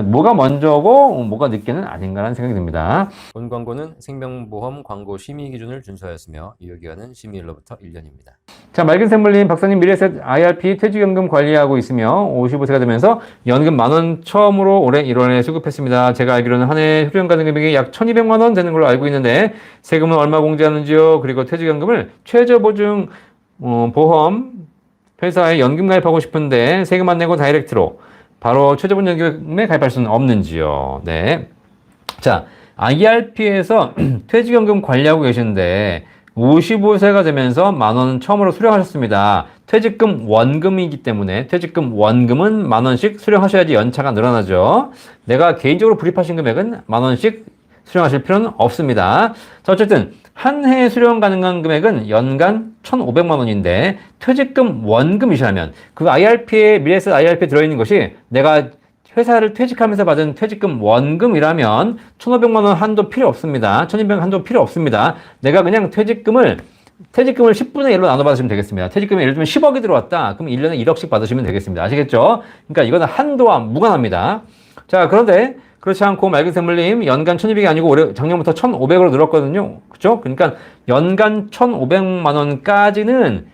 뭐가 먼저고 뭐가 늦게는 아닌가라는 생각이 듭니다. 본 광고는 생명보험 광고 심의 기준을 준수하였으며 유효기간은 심의일로부터 1년입니다. 자, 맑은샘물님, 박사님 미래에셋 IRP 퇴직연금 관리하고 있으며 55세가 되면서 연금 10,000원 처음으로 올해 1월에 수급했습니다. 제가 알기로는 한 해 수령 가능 금액이 약 1,200만 원 되는 걸로 알고 있는데 세금은 얼마 공제하는지요? 그리고 퇴직연금을 최저보증 보험 회사에 연금 가입하고 싶은데 세금 안 내고 다이렉트로 바로 최저보증연금에 가입할 수는 없는지요? 네. 자, IRP에서 퇴직연금 관리하고 계시는데 55세가 되면서 10,000원 처음으로 수령하셨습니다. 퇴직금 원금이기 때문에 퇴직금 원금은 10,000원씩 수령하셔야지 연차가 늘어나죠. 내가 개인적으로 불입하신 금액은 10,000원씩 수령하실 필요는 없습니다. 자, 어쨌든 한 해 수령 가능한 금액은 연간 1,500만 원인데 퇴직금 원금이시라면 그 IRP에 미래에셋 IRP에 들어있는 것이 내가 회사를 퇴직하면서 받은 퇴직금 원금이라면 1,500만 원 한도 필요 없습니다. 1,200만 원 한도 필요 없습니다. 내가 그냥 퇴직금을 10분의 1로 나눠 받으시면 되겠습니다. 퇴직금이 예를 들면 10억이 들어왔다. 그럼 1년에 1억씩 받으시면 되겠습니다. 아시겠죠? 그러니까 이거는 한도와 무관합니다. 자, 그런데 그렇지 않고 맑은샘물님 연간 1,200이 아니고 올해 작년부터 1,500으로 늘었거든요. 그렇죠? 그러니까 연간 1,500만 원까지는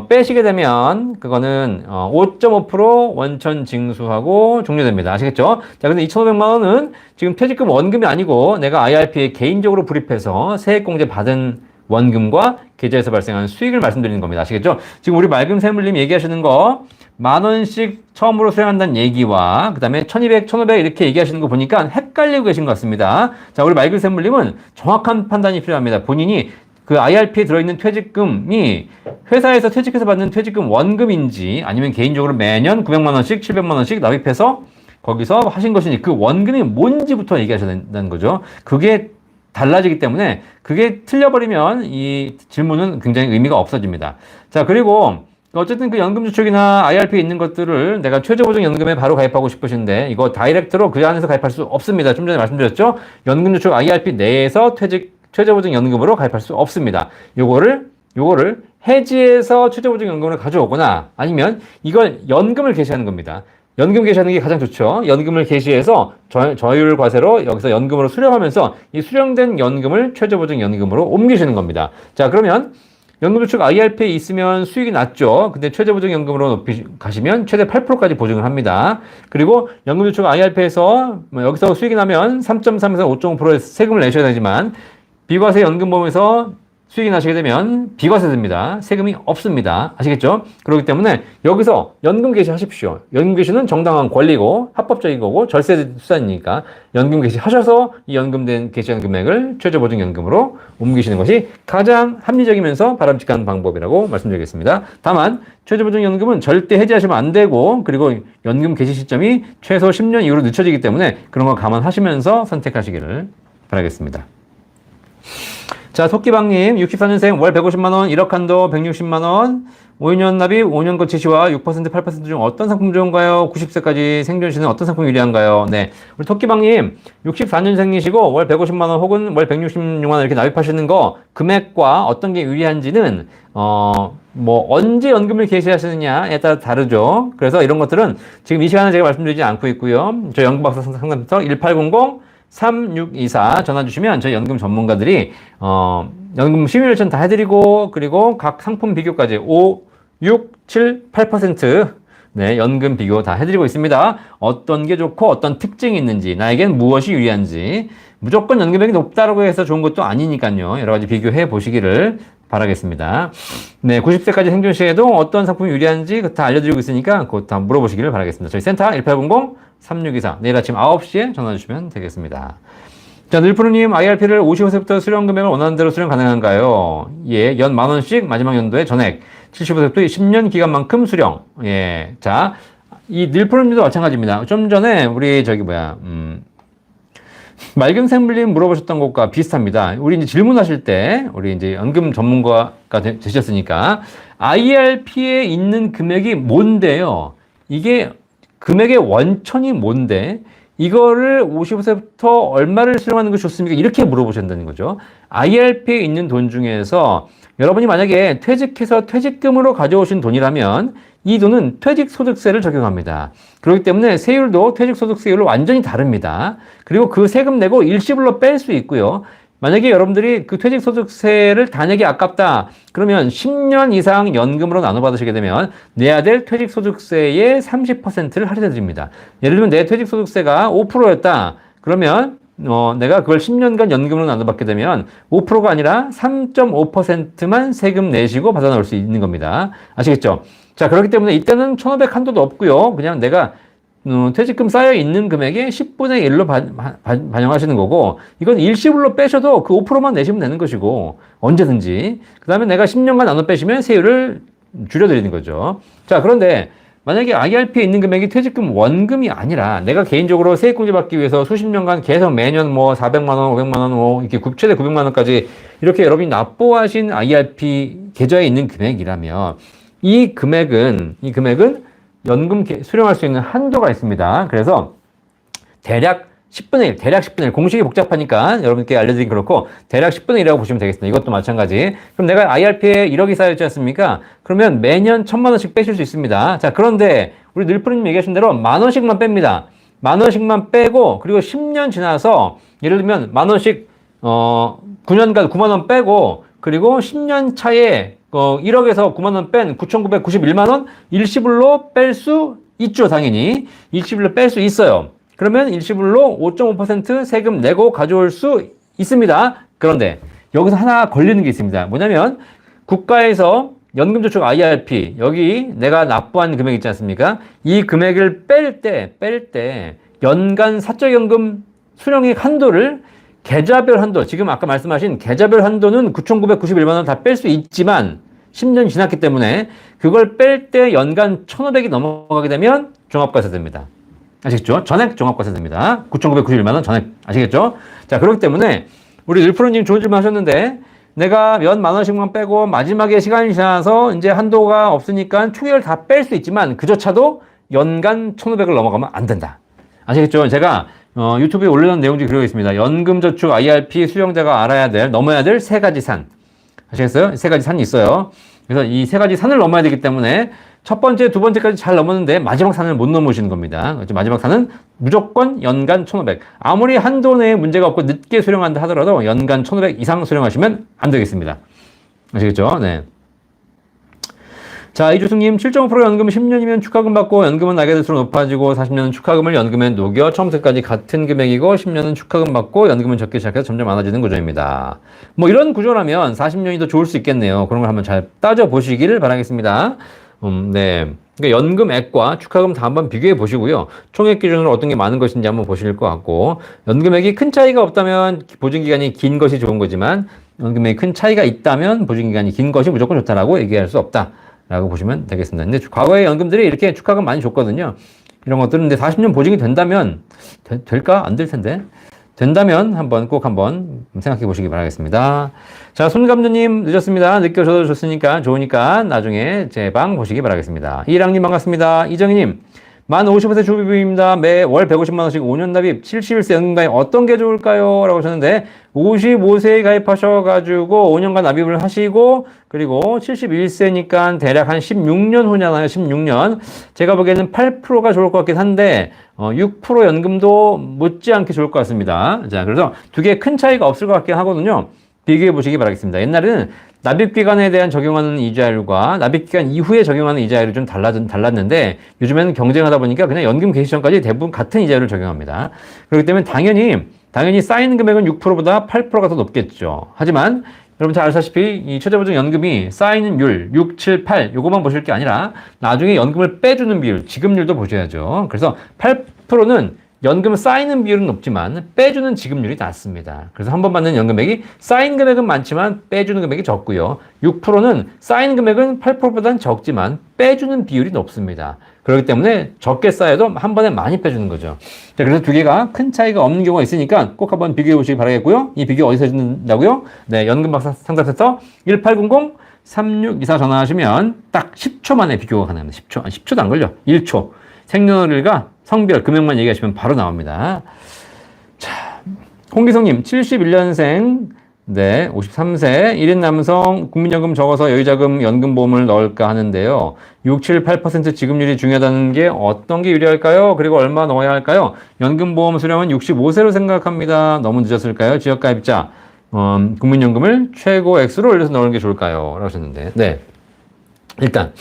빼시게 되면 그거는 5.5% 원천 징수하고 종료됩니다. 아시겠죠? 자, 근데 2,500만 원은 지금 퇴직금 원금이 아니고 내가 IRP에 개인적으로 불입해서 세액공제 받은 원금과 계좌에서 발생한 수익을 말씀드리는 겁니다. 아시겠죠? 지금 우리 맑은샘물님 얘기하시는 거 10,000원씩 처음으로 수령한다는 얘기와 그 다음에 1,200, 1,500 이렇게 얘기하시는 거 보니까 헷갈리고 계신 것 같습니다. 자, 우리 맑은샘물님은 정확한 판단이 필요합니다. 본인이 그 IRP에 들어있는 퇴직금이 회사에서 퇴직해서 받는 퇴직금 원금인지 아니면 개인적으로 매년 900만 원씩 700만 원씩 납입해서 거기서 하신 것인지 그 원금이 뭔지부터 얘기하셔야 된다는 거죠. 그게 달라지기 때문에 그게 틀려버리면 이 질문은 굉장히 의미가 없어집니다. 자, 그리고 어쨌든 그 연금저축이나 IRP에 있는 것들을 내가 최저보증연금에 바로 가입하고 싶으신데 이거 다이렉트로 그 안에서 가입할 수 없습니다. 좀 전에 말씀드렸죠. 연금저축 IRP 내에서 최저보증연금으로 가입할 수 없습니다. 요거를 해지해서 최저보증연금을 가져오거나 아니면 이걸 연금을 개시하는 겁니다. 연금 개시하는 게 가장 좋죠. 연금을 개시해서 저율 과세로 여기서 연금으로 수령하면서 이 수령된 연금을 최저보증연금으로 옮기시는 겁니다. 자, 그러면 연금저축 IRP에 있으면 수익이 낮죠. 근데 최저보증연금으로 가시면 최대 8%까지 보증을 합니다. 그리고 연금저축 IRP에서 여기서 수익이 나면 3.3에서 5.5%의 세금을 내셔야 되지만 비과세 연금보험에서 수익이 나시게 되면 비과세됩니다. 세금이 없습니다. 아시겠죠? 그렇기 때문에 여기서 연금 개시하십시오. 연금 개시는 정당한 권리고 합법적인 거고 절세 수단이니까 연금 개시하셔서 이 연금된 개시한 금액을 최저보증연금으로 옮기시는 것이 가장 합리적이면서 바람직한 방법이라고 말씀드리겠습니다. 다만 최저보증연금은 절대 해지하시면 안 되고 그리고 연금 개시 시점이 최소 10년 이후로 늦춰지기 때문에 그런 거 감안하시면서 선택하시기를 바라겠습니다. 자, 토끼방님, 64년생 월 150만원, 1억 한도 160만원, 5년 납입, 5년 거치 시와 6%, 8%중 어떤 상품 좋은가요? 90세까지 생존 시는 어떤 상품이 유리한가요? 네. 우리 토끼방님, 64년생이시고 월 150만원 혹은 월 166만원 이렇게 납입하시는 거, 금액과 어떤 게 유리한지는, 언제 연금을 개시하시느냐에 따라 다르죠. 그래서 이런 것들은 지금 이 시간에 제가 말씀드리지 않고 있고요. 저희 연금박사 상담부터 1800-3624 전화 주시면 저희 연금 전문가들이 연금 시뮬레이션 다 해드리고 그리고 각 상품 비교까지 5, 6, 7, 8% 네, 연금 비교 다 해드리고 있습니다. 어떤 게 좋고 어떤 특징이 있는지 나에겐 무엇이 유리한지 무조건 연금액이 높다고 해서 좋은 것도 아니니까요. 여러 가지 비교해 보시기를 바라겠습니다. 네, 90세까지 생존 시에도 어떤 상품이 유리한지 다 알려드리고 있으니까 그것 다 물어보시기를 바라겠습니다. 저희 센터 1800-3624 내일 아침 9시에 전화 주시면 되겠습니다. 자, 늘푸르님 IRP를 55세부터 수령 금액을 원하는 대로 수령 가능한가요? 예, 연 10,000원씩 마지막 연도에 전액 75세부터 10년 기간만큼 수령. 예, 자, 이 늘푸르님도 마찬가지입니다. 좀 전에 우리 맑은샘물님 물어보셨던 것과 비슷합니다. 우리 이제 질문하실 때, 우리 이제 연금 전문가가 되셨으니까, IRP에 있는 금액이 뭔데요? 이게 금액의 원천이 뭔데, 이거를 55세부터 얼마를 수령하는 것이 좋습니까? 이렇게 물어보신다는 거죠. IRP에 있는 돈 중에서 여러분이 만약에 퇴직해서 퇴직금으로 가져오신 돈이라면 이 돈은 퇴직소득세를 적용합니다. 그렇기 때문에 세율도 퇴직소득세율로 완전히 다릅니다. 그리고 그 세금 내고 일시불로 뺄 수 있고요. 만약에 여러분들이 그 퇴직소득세를 다 내기 아깝다. 그러면 10년 이상 연금으로 나눠 받으시게 되면 내야 될 퇴직소득세의 30%를 할인해 드립니다. 예를 들면 내 퇴직소득세가 5%였다. 그러면 내가 그걸 10년간 연금으로 나눠 받게 되면 5%가 아니라 3.5%만 세금 내시고 받아 나올 수 있는 겁니다. 아시겠죠? 자, 그렇기 때문에 이때는 1,500 한도도 없고요. 그냥 내가 퇴직금 쌓여 있는 금액의 10분의 1로 반영하시는 거고, 이건 일시불로 빼셔도 그 5%만 내시면 되는 것이고, 언제든지. 그 다음에 내가 10년간 나눠 빼시면 세율을 줄여드리는 거죠. 자, 그런데 만약에 IRP에 있는 금액이 퇴직금 원금이 아니라 내가 개인적으로 세액공제 받기 위해서 수십 년간 계속 매년 뭐 400만 원, 500만 원, 뭐 이렇게 최대 900만 원까지 이렇게 여러분이 납부하신 IRP 계좌에 있는 금액이라면 이 금액은 연금 수령할 수 있는 한도가 있습니다. 그래서 대략 10분의 1. 공식이 복잡하니까 여러분께 알려드리긴 그렇고, 대략 10분의 1이라고 보시면 되겠습니다. 이것도 마찬가지. 그럼 내가 IRP에 1억이 쌓여있지 않습니까? 그러면 매년 1,000만 원씩 빼실 수 있습니다. 자, 그런데 우리 늘프님 얘기하신 대로 10,000원씩만 뺍니다. 10,000원씩만 빼고, 그리고 10년 지나서 예를 들면 10,000원씩 9년간 9만 원 빼고, 그리고 10년 차에 1억에서 9만 원 뺀 9,991만 원 일시불로 뺄 수 있죠, 당연히. 일시불로 뺄 수 있어요. 그러면 일시불로 5.5% 세금 내고 가져올 수 있습니다. 그런데 여기서 하나 걸리는 게 있습니다. 뭐냐면 국가에서 연금저축 IRP, 여기 내가 납부한 금액 있지 않습니까? 이 금액을 뺄 때 연간 사적연금 수령액 한도를 계좌별 한도, 지금 아까 말씀하신 계좌별 한도는 9,991만 원 다 뺄 수 있지만 10년 지났기 때문에 그걸 뺄 때 연간 1,500이 넘어가게 되면 종합과세됩니다. 아시겠죠? 전액 종합과세됩니다. 9,991만 원 전액. 아시겠죠? 자, 그렇기 때문에 우리 늘프로님 좋은 질문 하셨는데, 내가 몇 만 원씩만 빼고 마지막에 시간이 지나서 이제 한도가 없으니까 총액을 다 뺄 수 있지만 그조차도 연간 1,500을 넘어가면 안 된다. 아시겠죠? 제가 유튜브에 올려놓은 내용 중에 그러고 있습니다. 연금저축 IRP 수령자가 넘어야 될 세 가지 산. 아시겠어요? 세 가지 산이 있어요. 그래서 이 세 가지 산을 넘어야 되기 때문에 첫 번째, 두 번째까지 잘 넘었는데 마지막 산을 못 넘으시는 겁니다. 마지막 산은 무조건 연간 1,500. 아무리 한도 내에 문제가 없고 늦게 수령한다 하더라도 연간 1,500 이상 수령하시면 안 되겠습니다. 아시겠죠? 네. 자, 이주승님, 7.5% 연금 10년이면 축하금 받고 연금은 나게 될수록 높아지고 40년은 축하금을 연금에 녹여 처음부터까지 같은 금액이고 10년은 축하금 받고 연금은 적게 시작해서 점점 많아지는 구조입니다. 뭐 이런 구조라면 40년이 더 좋을 수 있겠네요. 그런 걸 한번 잘 따져보시기를 바라겠습니다. 네. 그러니까 연금액과 축하금 다 한번 비교해 보시고요. 총액 기준으로 어떤 게 많은 것인지 한번 보실 것 같고, 연금액이 큰 차이가 없다면 보증기간이 긴 것이 좋은 거지만, 연금액이 큰 차이가 있다면 보증기간이 긴 것이 무조건 좋다라고 얘기할 수 없다라고 보시면 되겠습니다. 근데 과거에 연금들이 이렇게 축하금 많이 줬거든요. 이런 것들은 근데 40년 보증이 된다면, 될까? 안 될 텐데. 된다면 꼭 한번 생각해 보시기 바라겠습니다. 자, 손감독님 늦었습니다. 늦게 오셔도 좋으니까 나중에 제 방 보시기 바라겠습니다. 이랑님 반갑습니다. 이정희님, 만 50세 주부입니다. 매월 150만 원씩 5년 납입, 71세 연금가입 어떤 게 좋을까요? 라고 하셨는데, 55세에 가입하셔가지고 5년간 납입을 하시고, 그리고 71세니까 대략 한 16년 후잖아요. 16년. 제가 보기에는 8%가 좋을 것 같긴 한데, 6% 연금도 못지않게 좋을 것 같습니다. 자, 그래서 두 개 큰 차이가 없을 것 같긴 하거든요. 비교해 보시기 바라겠습니다. 옛날에는 납입기간에 대한 적용하는 이자율과 납입기간 이후에 적용하는 이자율이 좀 달랐는데, 요즘에는 경쟁하다 보니까 그냥 연금 개시 전까지 대부분 같은 이자율을 적용합니다. 그렇기 때문에 당연히 쌓이는 금액은 6%보다 8%가 더 높겠죠. 하지만 여러분 잘 아시다시피 이 최저보증연금이 쌓이는 율 6, 7, 8 요것만 보실 게 아니라 나중에 연금을 빼주는 비율, 지급률도 보셔야죠. 그래서 8%는 연금 쌓이는 비율은 높지만 빼주는 지급률이 낮습니다. 그래서 한 번 받는 연금액이 쌓인 금액은 많지만 빼주는 금액이 적고요. 6%는 쌓인 금액은 8%보다는 적지만 빼주는 비율이 높습니다. 그렇기 때문에 적게 쌓여도 한 번에 많이 빼주는 거죠. 자, 그래서 두 개가 큰 차이가 없는 경우가 있으니까 꼭 한번 비교해 보시기 바라겠고요. 이 비교 어디서 해준다고요? 네, 연금박사 상담센터 1800-3624 전화하시면 딱 10초 만에 비교가 가능합니다. 10초도 안 걸려. 1초. 생년월일과 성별, 금액만 얘기하시면 바로 나옵니다. 자, 홍기성님, 71년생, 네, 53세, 1인 남성, 국민연금 적어서 여유자금 연금보험을 넣을까 하는데요. 6, 7, 8% 지급률이 중요하다는 게 어떤 게 유리할까요? 그리고 얼마 넣어야 할까요? 연금보험 수령은 65세로 생각합니다. 너무 늦었을까요? 지역가입자, 국민연금을 최고 액수로 올려서 넣는 게 좋을까요? 라고 하셨는데, 네. 일단,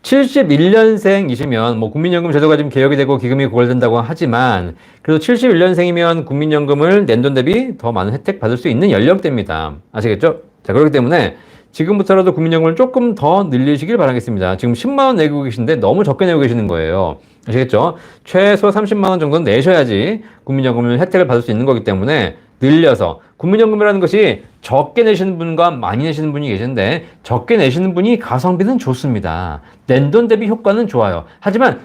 71년생이시면 뭐 국민연금 제도가 지금 개혁이 되고 기금이 고갈된다고 하지만 그래도 71년생이면 국민연금을 낸 돈 대비 더 많은 혜택 받을 수 있는 연령대입니다. 아시겠죠? 자, 그렇기 때문에 지금부터라도 국민연금을 조금 더 늘리시길 바라겠습니다. 지금 10만 원 내고 계신데 너무 적게 내고 계시는 거예요. 아시겠죠? 최소 30만 원 정도는 내셔야지 국민연금을 혜택을 받을 수 있는 거기 때문에 늘려서 국민연금이라는 것이 적게 내시는 분과 많이 내시는 분이 계신데 적게 내시는 분이 가성비는 좋습니다. 낸 돈 대비 효과는 좋아요. 하지만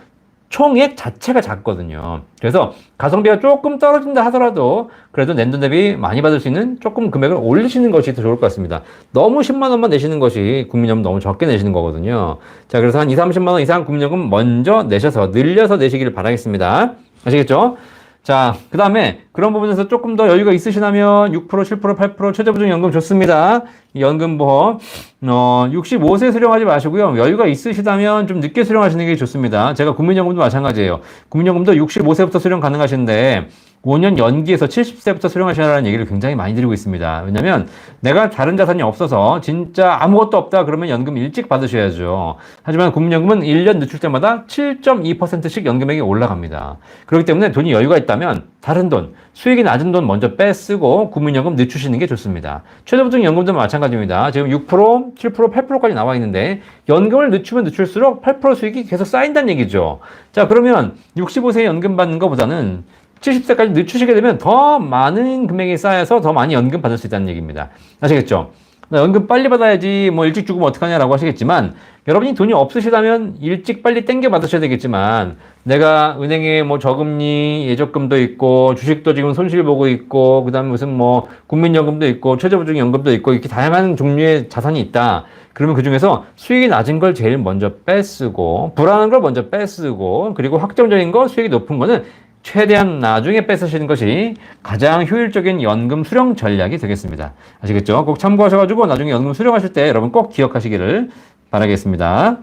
총액 자체가 작거든요. 그래서 가성비가 조금 떨어진다 하더라도 그래도 낸 돈 대비 많이 받을 수 있는 조금 금액을 올리시는 것이 더 좋을 것 같습니다. 너무 10만 원만 내시는 것이 국민연금 너무 적게 내시는 거거든요. 자, 그래서 한 2, 30만 원 이상 국민연금 먼저 내셔서 늘려서 내시기를 바라겠습니다. 아시겠죠? 자, 그 다음에 그런 부분에서 조금 더 여유가 있으시다면 6%, 7%, 8% 최저보증연금 좋습니다. 연금보험 65세 수령하지 마시고요. 여유가 있으시다면 좀 늦게 수령하시는 게 좋습니다. 제가 국민연금도 마찬가지예요. 국민연금도 65세부터 수령 가능하신데 5년 연기해서 70세부터 수령하시라는 얘기를 굉장히 많이 드리고 있습니다. 왜냐면 내가 다른 자산이 없어서 진짜 아무것도 없다 그러면 연금 일찍 받으셔야죠. 하지만 국민연금은 1년 늦출 때마다 7.2%씩 연금액이 올라갑니다. 그렇기 때문에 돈이 여유가 있다면 다른 돈, 수익이 낮은 돈 먼저 빼쓰고 국민연금 늦추시는 게 좋습니다. 최저보증연금도 마찬가지입니다. 지금 6%, 7%, 8%까지 나와 있는데 연금을 늦추면 늦출수록 8% 수익이 계속 쌓인다는 얘기죠. 자, 그러면 65세 연금 받는 것보다는 70세까지 늦추시게 되면 더 많은 금액이 쌓여서 더 많이 연금 받을 수 있다는 얘기입니다. 아시겠죠? 연금 빨리 받아야지 뭐 일찍 죽으면 어떡하냐라고 하시겠지만 여러분이 돈이 없으시다면 일찍 빨리 땡겨 받으셔야 되겠지만 내가 은행에 뭐 저금리 예적금도 있고 주식도 지금 손실 보고 있고 그다음에 무슨 뭐 국민연금도 있고 최저보증연금도 있고 이렇게 다양한 종류의 자산이 있다. 그러면 그 중에서 수익이 낮은 걸 제일 먼저 빼쓰고 불안한 걸 먼저 빼쓰고 그리고 확정적인 거 수익이 높은 거는 최대한 나중에 뺏으시는 것이 가장 효율적인 연금 수령 전략이 되겠습니다. 아시겠죠? 꼭 참고하셔가지고 나중에 연금 수령하실 때 여러분 꼭 기억하시기를 바라겠습니다.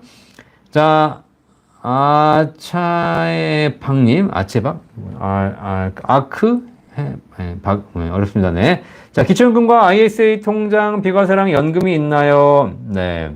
자, 아차의 박님, 아체박, 어렵습니다. 네. 자, 기초연금과 ISA 통장 비과세랑 연금이 있나요? 네.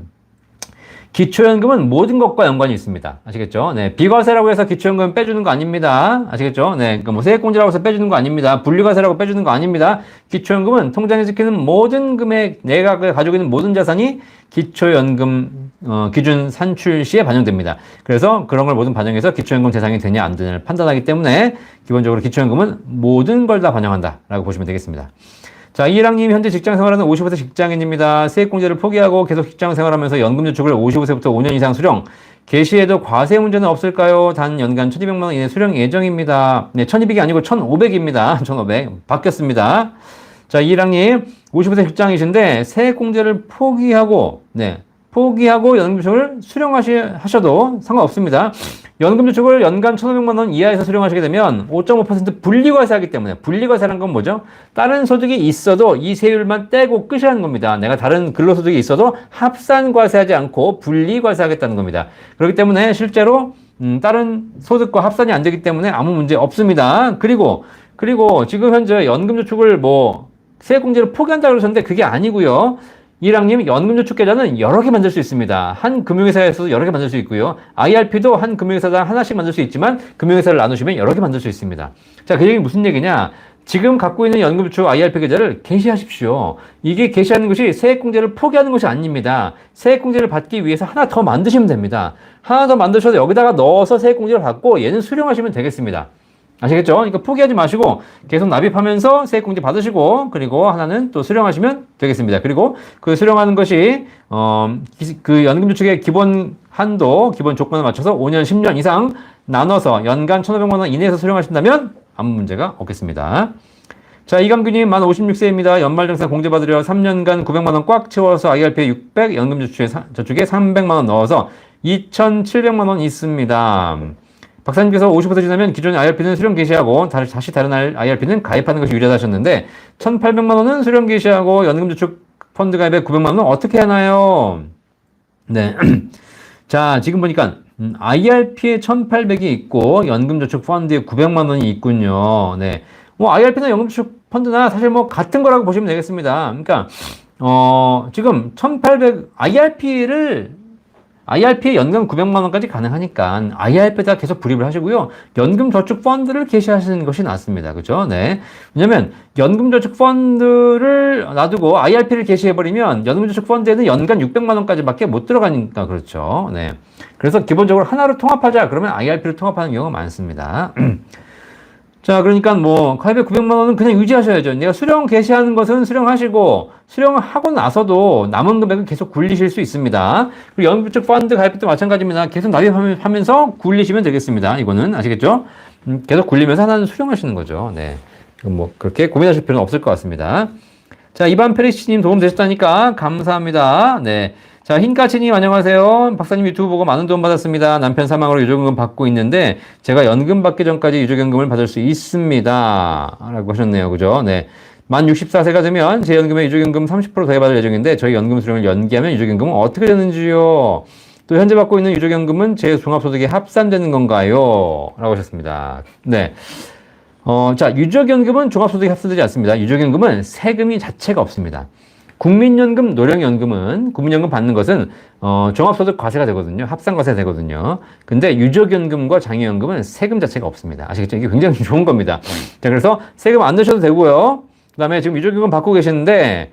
기초연금은 모든 것과 연관이 있습니다. 아시겠죠? 네. 비과세라고 해서 기초연금 빼주는 거 아닙니다. 아시겠죠? 네. 그러니까 뭐 세액공제라고 해서 빼주는 거 아닙니다. 분리과세라고 빼주는 거 아닙니다. 기초연금은 통장에 지키는 모든 금액, 내가 가지고 있는 모든 자산이 기초연금, 기준 산출 시에 반영됩니다. 그래서 그런 걸 모든 반영해서 기초연금 대상이 되냐 안 되냐를 판단하기 때문에 기본적으로 기초연금은 모든 걸 다 반영한다라고 보시면 되겠습니다. 자, 이랑님 현재 직장 생활하는 55세 직장인입니다. 세액공제를 포기하고 계속 직장 생활하면서 연금 저축을 55세부터 5년 이상 수령. 개시에도 과세 문제는 없을까요? 단 연간 1,200만 원 이내 수령 예정입니다. 네, 1,200이 아니고 1,500입니다. 1,500 바뀌었습니다. 자, 이랑님 55세 직장이신데 세액공제를 포기하고 연금저축을 수령하셔도 상관없습니다. 연금저축을 연간 1,500만 원 이하에서 수령하시게 되면 5.5% 분리과세하기 때문에 분리과세라는 건 뭐죠? 다른 소득이 있어도 이 세율만 떼고 끝이라는 겁니다. 내가 다른 근로소득이 있어도 합산과세하지 않고 분리과세하겠다는 겁니다. 그렇기 때문에 실제로 다른 소득과 합산이 안 되기 때문에 아무 문제 없습니다. 그리고 지금 현재 연금저축을 세액공제를 포기한다고 그러셨는데 그게 아니고요. 이랑님 연금저축 계좌는 여러 개 만들 수 있습니다. 한 금융회사에서도 여러 개 만들 수 있고요. IRP도 한 금융회사당 하나씩 만들 수 있지만 금융회사를 나누시면 여러 개 만들 수 있습니다. 자, 그 얘기는 무슨 얘기냐? 지금 갖고 있는 연금저축 IRP 계좌를 개시하십시오. 이게 개시하는 것이 세액공제를 포기하는 것이 아닙니다. 세액공제를 받기 위해서 하나 더 만드시면 됩니다. 하나 더 만드셔서 여기다가 넣어서 세액공제를 받고 얘는 수령하시면 되겠습니다. 아시겠죠? 그러니까 포기하지 마시고 계속 납입하면서 세액공제 받으시고 그리고 하나는 또 수령하시면 되겠습니다. 그리고 그 수령하는 것이 그 연금저축의 기본 한도, 기본 조건을 맞춰서 5년, 10년 이상 나눠서 연간 1,500만 원 이내에서 수령하신다면 아무 문제가 없겠습니다. 자, 이감규님 만 56세입니다. 연말정산 공제받으려 3년간 900만 원 꽉 채워서 IRP에 600, 연금저축에 300만 원 넣어서 2,700만 원 있습니다. 박사님께서 50% 지나면 기존의 IRP는 수령 개시하고 다시 다른 IRP는 가입하는 것이 유리하다 하셨는데 1,800만 원은 수령 개시하고 연금저축 펀드 가입에 900만 원은 어떻게 하나요? 네. 자, 지금 보니까 IRP에 1,800이 있고 연금저축 펀드에 900만 원이 있군요. 네. 뭐 IRP나 연금저축 펀드나 사실 뭐 같은 거라고 보시면 되겠습니다. 그러니까 지금 1,800 IRP에 연금 900만 원까지 가능하니까 IRP에다 계속 불입을 하시고요. 연금저축 펀드를 개시하시는 것이 낫습니다. 그죠? 네. 왜냐면 연금저축 펀드를 놔두고 IRP를 개시해버리면 연금저축 펀드에는 연간 600만 원까지밖에 못 들어가니까 그렇죠. 네. 그래서 기본적으로 하나로 통합하자. 그러면 IRP를 통합하는 경우가 많습니다. 자, 그러니까 뭐 가입에 900만 원은 그냥 유지하셔야죠. 내가 수령 개시하는 것은 수령하시고 수령을 하고 나서도 남은 금액은 계속 굴리실 수 있습니다. 그리고 연금저축 펀드 가입 도 마찬가지입니다. 계속 납입하면서 굴리시면 되겠습니다. 이거는 아시겠죠? 계속 굴리면서 하나는 수령하시는 거죠. 네, 뭐 그렇게 고민하실 필요는 없을 것 같습니다. 자, 이반 페리시님 도움 되셨다니까 감사합니다. 네. 자, 흰까치님 안녕하세요. 박사님 유튜브 보고 많은 도움 받았습니다. 남편 사망으로 유족연금 받고 있는데 제가 연금 받기 전까지 유족연금을 받을 수 있습니다. 라고 하셨네요. 그죠? 네. 만 64세가 되면 제 연금에 유족연금 30% 더해받을 예정인데 저희 연금 수령을 연기하면 유족연금은 어떻게 되는지요? 또 현재 받고 있는 유족연금은 제 종합소득에 합산되는 건가요? 라고 하셨습니다. 네. 자, 유족연금은 종합소득에 합산되지 않습니다. 유족연금은 세금이 자체가 없습니다. 국민연금, 노령연금은 국민연금 받는 것은 종합소득 과세가 되거든요. 합산과세가 되거든요. 근데 유족연금과 장애연금은 세금 자체가 없습니다. 아시겠죠? 이게 굉장히 좋은 겁니다. 자, 그래서 세금 안 내셔도 되고요. 그다음에 지금 유족연금 받고 계시는데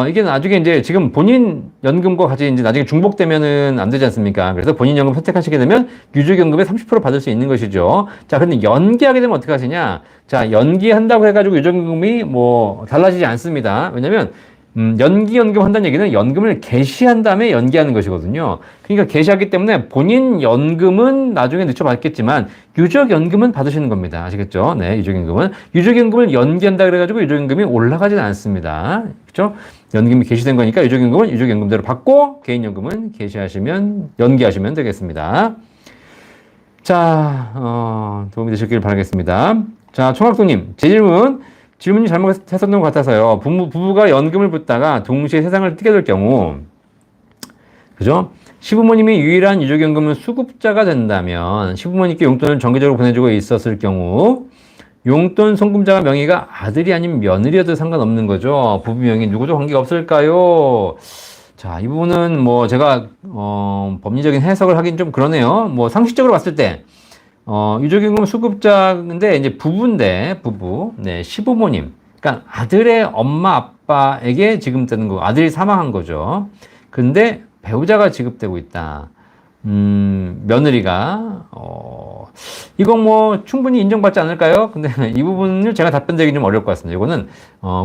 이게 나중에 이제 지금 본인 연금과 같이 이제 나중에 중복되면은 안 되지 않습니까? 그래서 본인 연금 선택하시게 되면 유족연금의 30% 받을 수 있는 것이죠. 자, 근데 연기하게 되면 어떻게 하시냐? 자, 연기한다고 해가지고 유족연금이 뭐 달라지지 않습니다. 왜냐면 연기연금 한다는 얘기는 연금을 개시한 다음에 연기하는 것이거든요. 그러니까 개시하기 때문에 본인 연금은 나중에 늦춰받겠지만 유족연금은 받으시는 겁니다. 아시겠죠? 네, 유족연금을 연기한다 그래가지고 유족연금이 올라가지는 않습니다. 그렇죠? 연금이 개시된 거니까 유족연금은 유족연금대로 받고 개인연금은 연기하시면 되겠습니다. 자, 도움이 되셨길 바라겠습니다. 자, 총학도님, 제 질문이 잘못했었던 것 같아서요. 부부가 연금을 붓다가 동시에 세상을 뜨게 될 경우, 그죠? 시부모님이 유일한 유족연금은 수급자가 된다면, 시부모님께 용돈을 정기적으로 보내주고 있었을 경우, 용돈 송금자가 명의가 아들이 아닌 며느리여도 상관없는 거죠. 부부 명의 누구도 관계가 없을까요? 자, 이 부분은 뭐 제가, 법리적인 해석을 하긴 좀 그러네요. 뭐 상식적으로 봤을 때, 유족연금 수급자인데, 이제 부부, 네, 시부모님. 그러니까 아들의 엄마, 아빠에게 지급되는 거, 아들이 사망한 거죠. 근데 배우자가 지급되고 있다. 며느리가, 이건 뭐 충분히 인정받지 않을까요? 근데 이 부분을 제가 답변드리기 좀 어려울 것 같습니다. 이거는,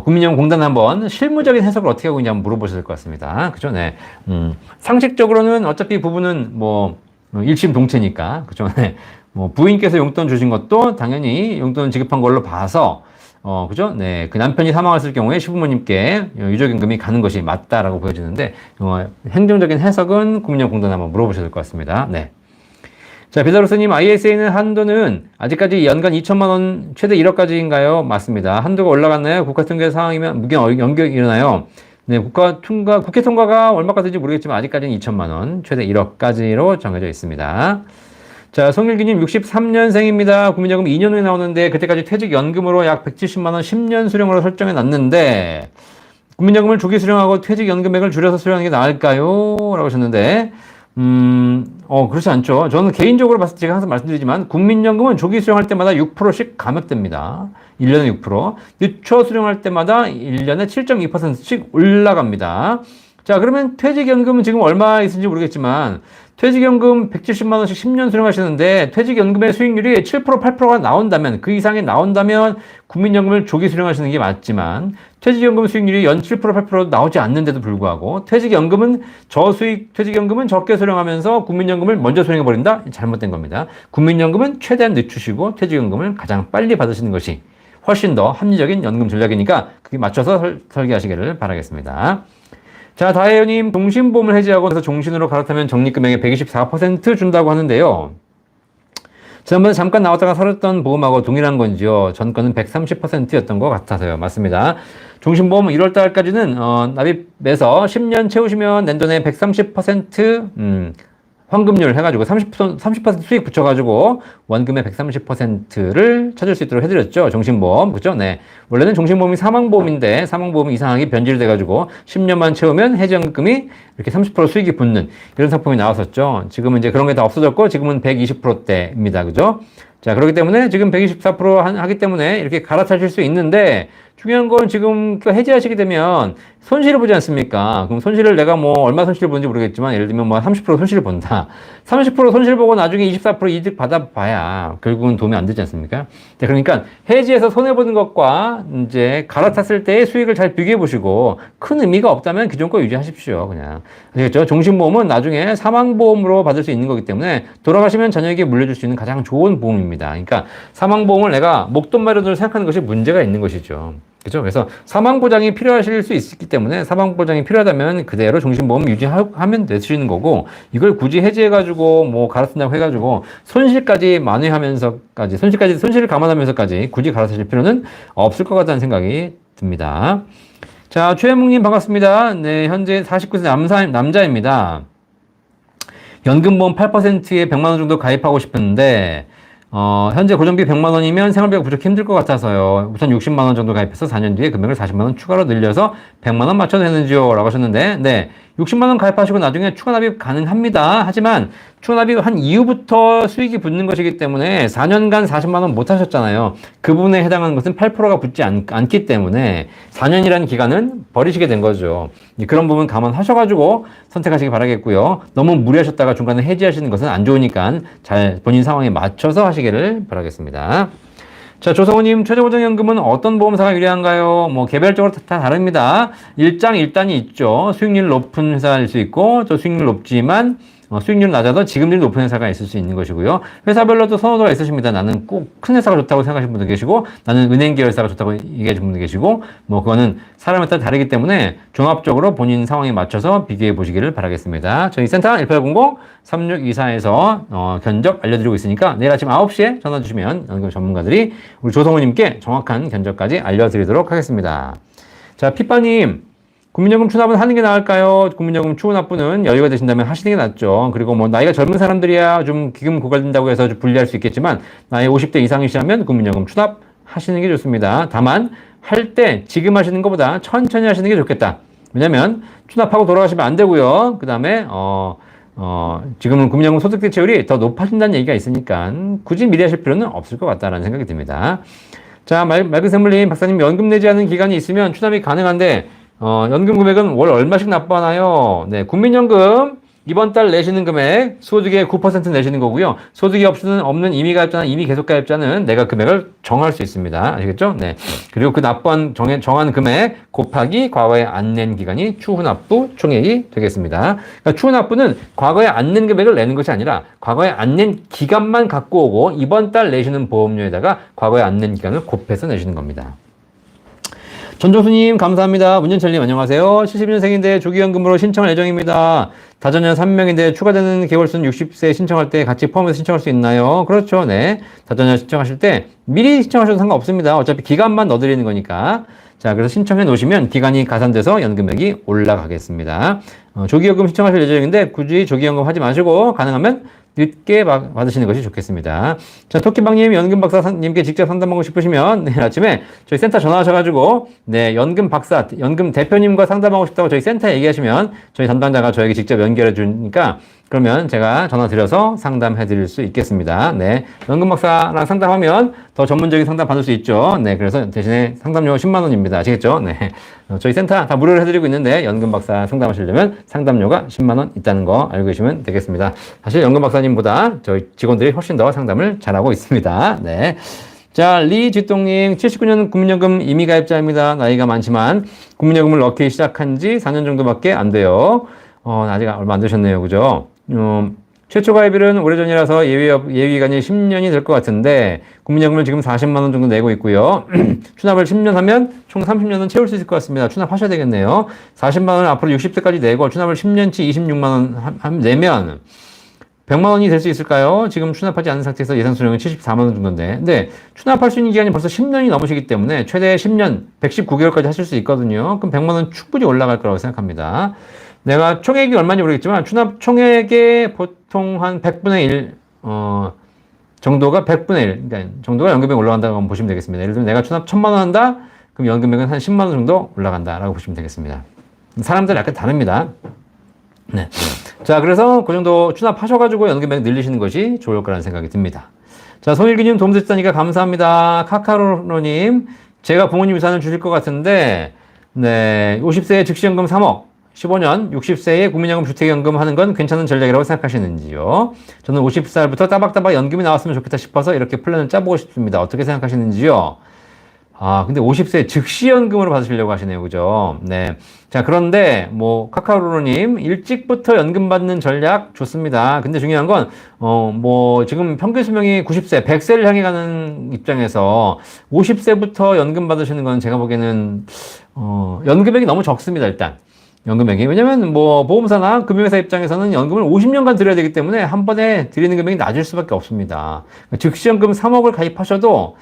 국민연금공단 한번 실무적인 해석을 어떻게 하고 있는지 한번 물어보셔야 될 것 같습니다. 그죠? 네. 상식적으로는 어차피 부부는 뭐, 일심동체니까. 그죠? 네. 뭐 부인께서 용돈 주신 것도 당연히 용돈 지급한 걸로 봐서 그죠? 네, 그 남편이 사망했을 경우에 시부모님께 유족연금이 가는 것이 맞다라고 보여지는데 행정적인 해석은 국민연금공단에 한번 물어보셔야 될 것 같습니다. 네. 자, 베다로스님, ISA는 한도는 아직까지 연간 2천만 원, 최대 1억까지인가요? 맞습니다. 한도가 올라갔나요? 국가통계 상황이면 무기한 연격이 일어나요. 네, 국회 통과가 얼마까지 될지 모르겠지만 아직까지는 2천만 원, 최대 1억까지로 정해져 있습니다. 자, 송일기님 63년생입니다. 국민연금 2년 후에 나오는데 그때까지 퇴직연금으로 약 170만 원 10년 수령으로 설정해 놨는데 국민연금을 조기 수령하고 퇴직연금액을 줄여서 수령하는 게 나을까요? 라고 하셨는데 그렇지 않죠. 저는 개인적으로 봤을 때 제가 항상 말씀드리지만 국민연금은 조기 수령할 때마다 6%씩 감액됩니다. 1년에 6%. 유초 수령할 때마다 1년에 7.2%씩 올라갑니다. 자, 그러면 퇴직연금은 지금 얼마 있는지 모르겠지만 퇴직연금 170만 원씩 10년 수령하시는데 퇴직연금의 수익률이 7%, 8%가 나온다면 그 이상이 나온다면 국민연금을 조기 수령하시는 게 맞지만 퇴직연금 수익률이 연 7%, 8% 나오지 않는데도 불구하고 퇴직연금은 퇴직연금은 적게 수령하면서 국민연금을 먼저 수령해버린다? 잘못된 겁니다. 국민연금은 최대한 늦추시고 퇴직연금을 가장 빨리 받으시는 것이 훨씬 더 합리적인 연금 전략이니까 그게 맞춰서 설계하시기를 바라겠습니다. 자, 다혜연님, 종신보험을 해지하고 나서 종신으로 갈아타면 적립금액의 124% 준다고 하는데요. 지난번에 잠깐 나왔다가 사라졌던 보험하고 동일한 건지요. 전건은 130%였던 것 같아서요. 맞습니다. 종신보험 1월 달까지는 납입해서 10년 채우시면 내년에 130% 환급률 해가지고 30% 수익 붙여가지고 원금의 130%를 찾을 수 있도록 해드렸죠. 종신보험. 그죠? 네. 원래는 종신보험이 사망보험인데 사망보험 이상하게 변질돼가지고 10년만 채우면 해지연금이 이렇게 30% 수익이 붙는 이런 상품이 나왔었죠. 지금은 이제 그런 게 다 없어졌고 지금은 120%대입니다. 그죠? 자, 그렇기 때문에 지금 124% 하기 때문에 이렇게 갈아타실 수 있는데 중요한 건 지금 해지하시게 되면 손실을 보지 않습니까? 그럼 손실을 내가 뭐 얼마 손실을 보는지 모르겠지만 예를 들면 뭐 30% 손실을 본다. 30% 손실 보고 나중에 24% 이득 받아봐야 결국은 도움이 안 되지 않습니까? 네, 그러니까 해지해서 손해보는 것과 이제 갈아탔을 때의 수익을 잘 비교해 보시고 큰 의미가 없다면 기존 거 유지하십시오. 그냥. 아시겠죠? 종신보험은 나중에 사망보험으로 받을 수 있는 거기 때문에 돌아가시면 자녀에게 물려줄 수 있는 가장 좋은 보험입니다. 그러니까 사망보험을 내가 목돈 마련으로 생각하는 것이 문제가 있는 것이죠. 그죠? 그래서 사망보장이 필요하실 수 있기 때문에 사망보장이 필요하다면 그대로 종신보험 유지하면 되시는 거고 이걸 굳이 해지해가지고 뭐 갈아쓴다고 해가지고 손실까지 만회하면서까지 손실을 감안하면서까지 굳이 갈아쓰실 필요는 없을 것 같다는 생각이 듭니다. 자, 최혜묵님 반갑습니다. 네, 현재 49세 남자입니다. 연금보험 8%에 100만 원 정도 가입하고 싶은데 현재 고정비 100만 원이면 생활비가 부족해 힘들 것 같아서요. 우선 60만 원 정도 가입해서 4년 뒤에 금액을 40만 원 추가로 늘려서 100만 원 맞춰도 되는지요? 라고 하셨는데, 네. 60만 원 가입하시고 나중에 추가 납입 가능합니다. 하지만 추가 납입한 이후부터 수익이 붙는 것이기 때문에 4년간 40만 원 못 하셨잖아요. 그 부분에 해당하는 것은 8%가 붙지 않기 때문에 4년이라는 기간은 버리시게 된 거죠. 그런 부분 감안하셔가지고 선택하시기 바라겠고요. 너무 무리하셨다가 중간에 해지하시는 것은 안 좋으니까 잘 본인 상황에 맞춰서 하시기를 바라겠습니다. 자, 조성우님, 최저고정연금은 어떤 보험사가 유리한가요? 뭐, 개별적으로 다 다릅니다. 일장일단이 있죠. 수익률 높은 회사일 수 있고, 또 수익률 높지만, 수익률 낮아도 지급률이 높은 회사가 있을 수 있는 것이고요. 회사별로도 선호도가 있으십니다. 나는 꼭 큰 회사가 좋다고 생각하시는 분도 계시고, 나는 은행 계열사가 좋다고 얘기하시는 분도 계시고, 뭐, 그거는 사람에 따라 다르기 때문에 종합적으로 본인 상황에 맞춰서 비교해 보시기를 바라겠습니다. 저희 센터 1800-3624에서 견적 알려드리고 있으니까 내일 아침 9시에 전화 주시면 연금 전문가들이 우리 조성우님께 정확한 견적까지 알려드리도록 하겠습니다. 자, 피빠님. 국민연금 추납은 하는 게 나을까요? 국민연금 추후 납부는 여유가 되신다면 하시는 게 낫죠. 그리고 뭐 나이가 젊은 사람들이야 좀 기금 고갈된다고 해서 좀 불리할 수 있겠지만 나이 50대 이상이시라면 국민연금 추납 하시는 게 좋습니다. 다만 할 때 지금 하시는 것보다 천천히 하시는 게 좋겠다. 왜냐면 추납하고 돌아가시면 안 되고요. 그 다음에 지금은 국민연금 소득 대체율이 더 높아진다는 얘기가 있으니까 굳이 미리 하실 필요는 없을 것 같다라는 생각이 듭니다. 자, 맑은 샘물님, 박사님 연금 내지 않은 기간이 있으면 추납이 가능한데 연금 금액은 월 얼마씩 납부하나요? 네, 국민연금 이번 달 내시는 금액 소득의 9% 내시는 거고요. 소득이 없는 임의 가입자나 임의 계속 가입자는 내가 금액을 정할 수 있습니다. 아시겠죠? 네. 그리고 그 납부한 정한 금액 곱하기 과거에 안 낸 기간이 추후 납부 총액이 되겠습니다. 그러니까 추후 납부는 과거에 안 낸 금액을 내는 것이 아니라 과거에 안 낸 기간만 갖고 오고 이번 달 내시는 보험료에다가 과거에 안 낸 기간을 곱해서 내시는 겁니다. 전종수님 감사합니다. 문전철님 안녕하세요. 72년생인데 조기연금으로 신청할 예정입니다. 다자녀 3명인데 추가되는 개월수는 60세 신청할 때 같이 포함해서 신청할 수 있나요? 그렇죠. 네. 다자녀 신청하실 때 미리 신청하셔도 상관없습니다. 어차피 기간만 넣어드리는 거니까. 자, 그래서 신청해 놓으시면 기간이 가산돼서 연금액이 올라가겠습니다. 조기연금 신청하실 예정인데 굳이 조기연금 하지 마시고 가능하면 늦게 받으시는 것이 좋겠습니다. 자, 토끼방님, 연금 박사님께 직접 상담하고 싶으시면 내일 아침에 저희 센터 전화하셔가지고 네, 연금 박사, 연금 대표님과 상담하고 싶다고 저희 센터에 얘기하시면 저희 담당자가 저에게 직접 연결해 주니까 그러면 제가 전화 드려서 상담해 드릴 수 있겠습니다. 네. 연금 박사랑 상담하면 더 전문적인 상담 받을 수 있죠. 네. 그래서 대신에 상담료 10만 원입니다. 아시겠죠? 네. 저희 센터 다 무료로 해드리고 있는데 연금 박사 상담하시려면 상담료가 10만 원 있다는 거 알고 계시면 되겠습니다. 사실 연금 박사님보다 저희 직원들이 훨씬 더 상담을 잘하고 있습니다. 네. 자, 리쥐똥님, 79년 국민연금 임의가입자입니다. 나이가 많지만 국민연금을 넣기 시작한 지 4년 정도밖에 안 돼요. 아직 얼마 안 되셨네요. 그죠? 최초 가입일은 오래전이라서 예비기간이 10년이 될 것 같은데 국민연금을 지금 40만 원 정도 내고 있고요. 추납을 10년 하면 총 30년은 채울 수 있을 것 같습니다. 추납하셔야 되겠네요. 40만 원을 앞으로 60세까지 내고 추납을 10년치 26만 원 내면 100만 원이 될 수 있을까요? 지금 추납하지 않은 상태에서 예상 수령은 74만 원 정도인데. 근데 추납할 수 있는 기간이 벌써 10년이 넘으시기 때문에 최대 10년, 119개월까지 하실 수 있거든요. 그럼 100만 원 충분히 올라갈 거라고 생각합니다. 내가 총액이 얼마인지 모르겠지만 추납 총액의 보통 한 100분의 1, 정도가 100분의 1, 그러니까 정도가 연금액이 올라간다고 보시면 되겠습니다. 예를 들면 내가 추납 1000만 원 한다? 그럼 연금액은 한 10만 원 정도 올라간다라고 보시면 되겠습니다. 사람들 약간 다릅니다. 네. 자, 그래서 그 정도 추납하셔가지고 연금액 늘리시는 것이 좋을 거라는 생각이 듭니다. 자, 송일기님 도움되셨다니까 감사합니다. 카카로님, 제가 부모님 유산을 주실 것 같은데, 네, 50세에 즉시연금 3억, 15년, 60세에 국민연금 주택연금 하는 건 괜찮은 전략이라고 생각하시는지요? 저는 50살부터 따박따박 연금이 나왔으면 좋겠다 싶어서 이렇게 플랜을 짜보고 싶습니다. 어떻게 생각하시는지요? 아, 근데 50세 즉시연금으로 받으시려고 하시네요. 그죠? 네. 자, 그런데, 카카로로님, 일찍부터 연금 받는 전략 좋습니다. 근데 중요한 건, 지금 평균 수명이 90세, 100세를 향해 가는 입장에서 50세부터 연금 받으시는 건 제가 보기에는, 연금액이 너무 적습니다, 일단. 연금액이. 왜냐면, 보험사나 금융회사 입장에서는 연금을 50년간 드려야 되기 때문에 한 번에 드리는 금액이 낮을 수밖에 없습니다. 즉시연금 3억을 가입하셔도,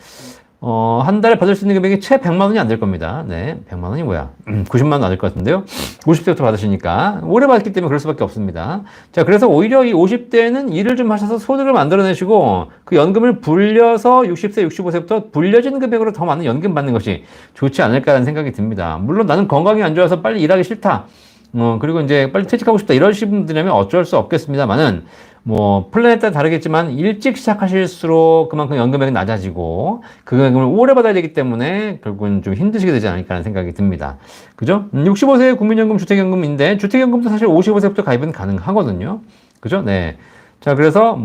한 달에 받을 수 있는 금액이 채 100만 원이 안 될 겁니다. 네. 100만 원이 뭐야? 90만 원 안 될 것 같은데요? 50세부터 받으시니까. 오래 받기 때문에 그럴 수밖에 없습니다. 자, 그래서 오히려 이 50대는 일을 좀 하셔서 소득을 만들어내시고, 그 연금을 불려서 60세, 65세부터 불려진 금액으로 더 많은 연금 받는 것이 좋지 않을까라는 생각이 듭니다. 물론 나는 건강이 안 좋아서 빨리 일하기 싫다. 그리고 이제 빨리 퇴직하고 싶다. 이러신 분들이라면 어쩔 수 없겠습니다만은, 플랜에 따라 다르겠지만, 일찍 시작하실수록 그만큼 연금액이 낮아지고, 그 연금을 오래 받아야 되기 때문에, 결국은 좀 힘드시게 되지 않을까 하는 생각이 듭니다. 그죠? 65세 국민연금, 주택연금인데, 주택연금도 사실 55세부터 가입은 가능하거든요. 그죠? 네. 자, 그래서,